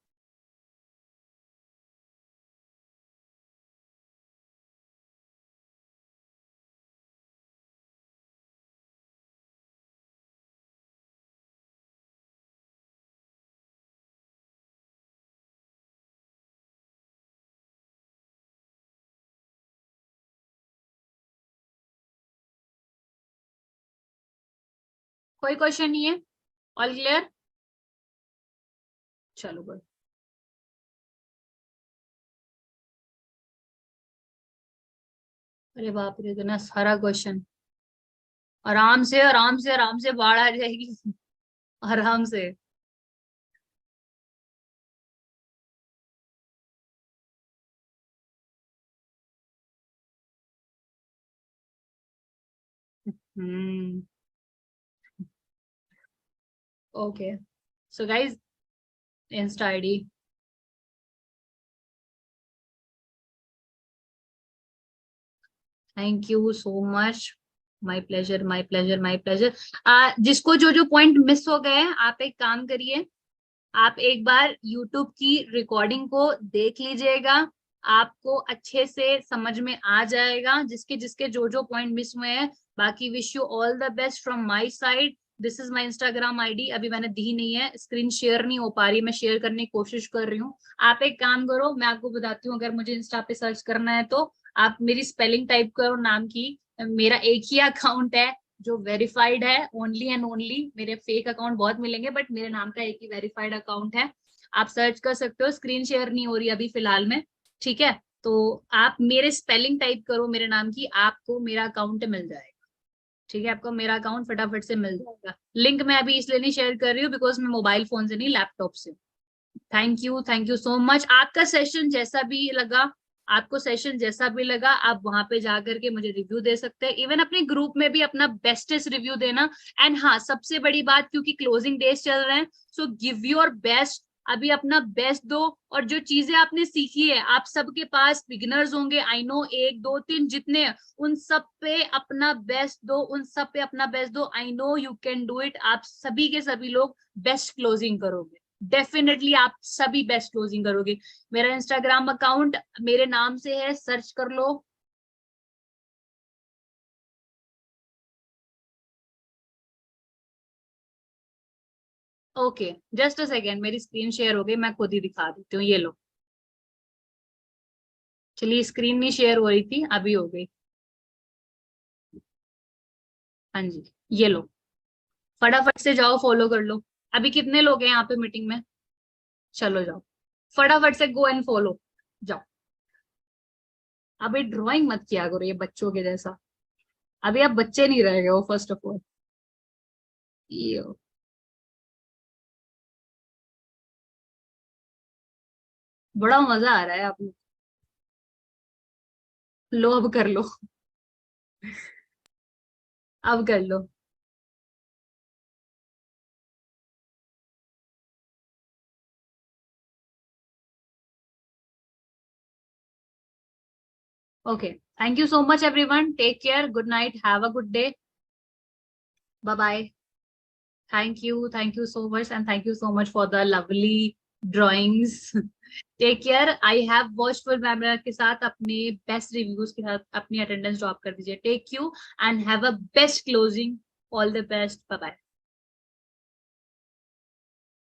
Speaker 1: कोई क्वेश्चन नहीं है? All clear? चलो गुड। अरे बाप रे, इतना सारा क्वेश्चन। आराम से आराम से आराम से बाढ़ आ जाएगी आराम से। Hmm, okay, so guys, insta ID. Thank you so much, my pleasure my pleasure my pleasure. जिसको जो जो पॉइंट मिस हो गए हैं, आप एक काम करिए, आप एक बार YouTube की रिकॉर्डिंग को देख लीजिएगा, आपको अच्छे से समझ में आ जाएगा, जिसके जिसके जो जो पॉइंट मिस हुए हैं। बाकी wish you all the best from my side. This is my Instagram ID, अभी मैंने दी नहीं है, स्क्रीन शेयर नहीं हो पा रही, मैं शेयर करने की कोशिश कर रही हूँ। आप एक काम करो, मैं आपको बताती हूँ, अगर मुझे इंस्टा पे सर्च करना है तो आप मेरी स्पेलिंग टाइप करो नाम की। मेरा एक ही अकाउंट है जो वेरीफाइड है, ओनली एंड ओनली। मेरे फेक अकाउंट बहुत मिलेंगे, बट मेरे नाम का एक ही वेरीफाइड अकाउंट है। आप सर्च कर सकते हो, स्क्रीन शेयर नहीं हो रही अभी फिलहाल में, ठीक है। तो आप मेरे स्पेलिंग टाइप करो मेरे नाम की, आपको मेरा अकाउंट मिल जाएगा, ठीक है। आपको मेरा अकाउंट फटाफट से मिल जाएगा। लिंक मैं अभी इसलिए नहीं शेयर कर रही हूँ बिकॉज मैं मोबाइल फोन से नहीं, लैपटॉप से। Thank you so much. आपका सेशन जैसा भी लगा, आपको सेशन जैसा भी लगा, आप वहां पे जाकर के मुझे रिव्यू दे सकते हैं। इवन अपने ग्रुप में भी अपना बेस्टेस्ट रिव्यू देना। एंड हाँ, सबसे बड़ी बात, क्योंकि क्लोजिंग डेज चल रहे हैं, सो गिव योर बेस्ट, अभी अपना बेस्ट दो। और जो चीजें आपने सीखी है, आप सबके पास बिगिनर्स होंगे, आई नो, एक दो तीन जितने, उन सब पे अपना बेस्ट दो, उन सब पे अपना बेस्ट दो। I know you can do it. आप सभी के सभी लोग बेस्ट क्लोजिंग करोगे, डेफिनेटली आप सभी बेस्ट क्लोजिंग करोगे। मेरा इंस्टाग्राम अकाउंट मेरे नाम से है, सर्च कर लो। ओके, जस्ट अ सेकेंड, मेरी स्क्रीन शेयर हो गई, मैं खुद ही दिखा देती हूँ, ये लो। चलिए, स्क्रीन नहीं शेयर हो रही थी, अभी हो गई। हाँ जी, ये लो, फटाफट से जाओ फॉलो कर लो। अभी कितने लोग हैं यहाँ पे मीटिंग में? चलो जाओ, फटाफट से गो एंड फॉलो, जाओ। अभी ड्राइंग मत किया करो ये बच्चों के जैसा, अभी आप बच्चे नहीं रह गए हो फर्स्ट ऑफ ऑल। ये बड़ा मजा आ रहा है, आप लो, अब कर लो, अब कर लो। Okay. Thank you so much, everyone. Take care. Good night. Have a good day. Bye bye. Thank you. Thank you so much. And thank you so much for the lovely drawings. Take care. I have watchful memory के साथ अपने best reviews के साथ अपनी attendance drop कर दीजिए. Take you and have a best closing. All the best. Bye bye.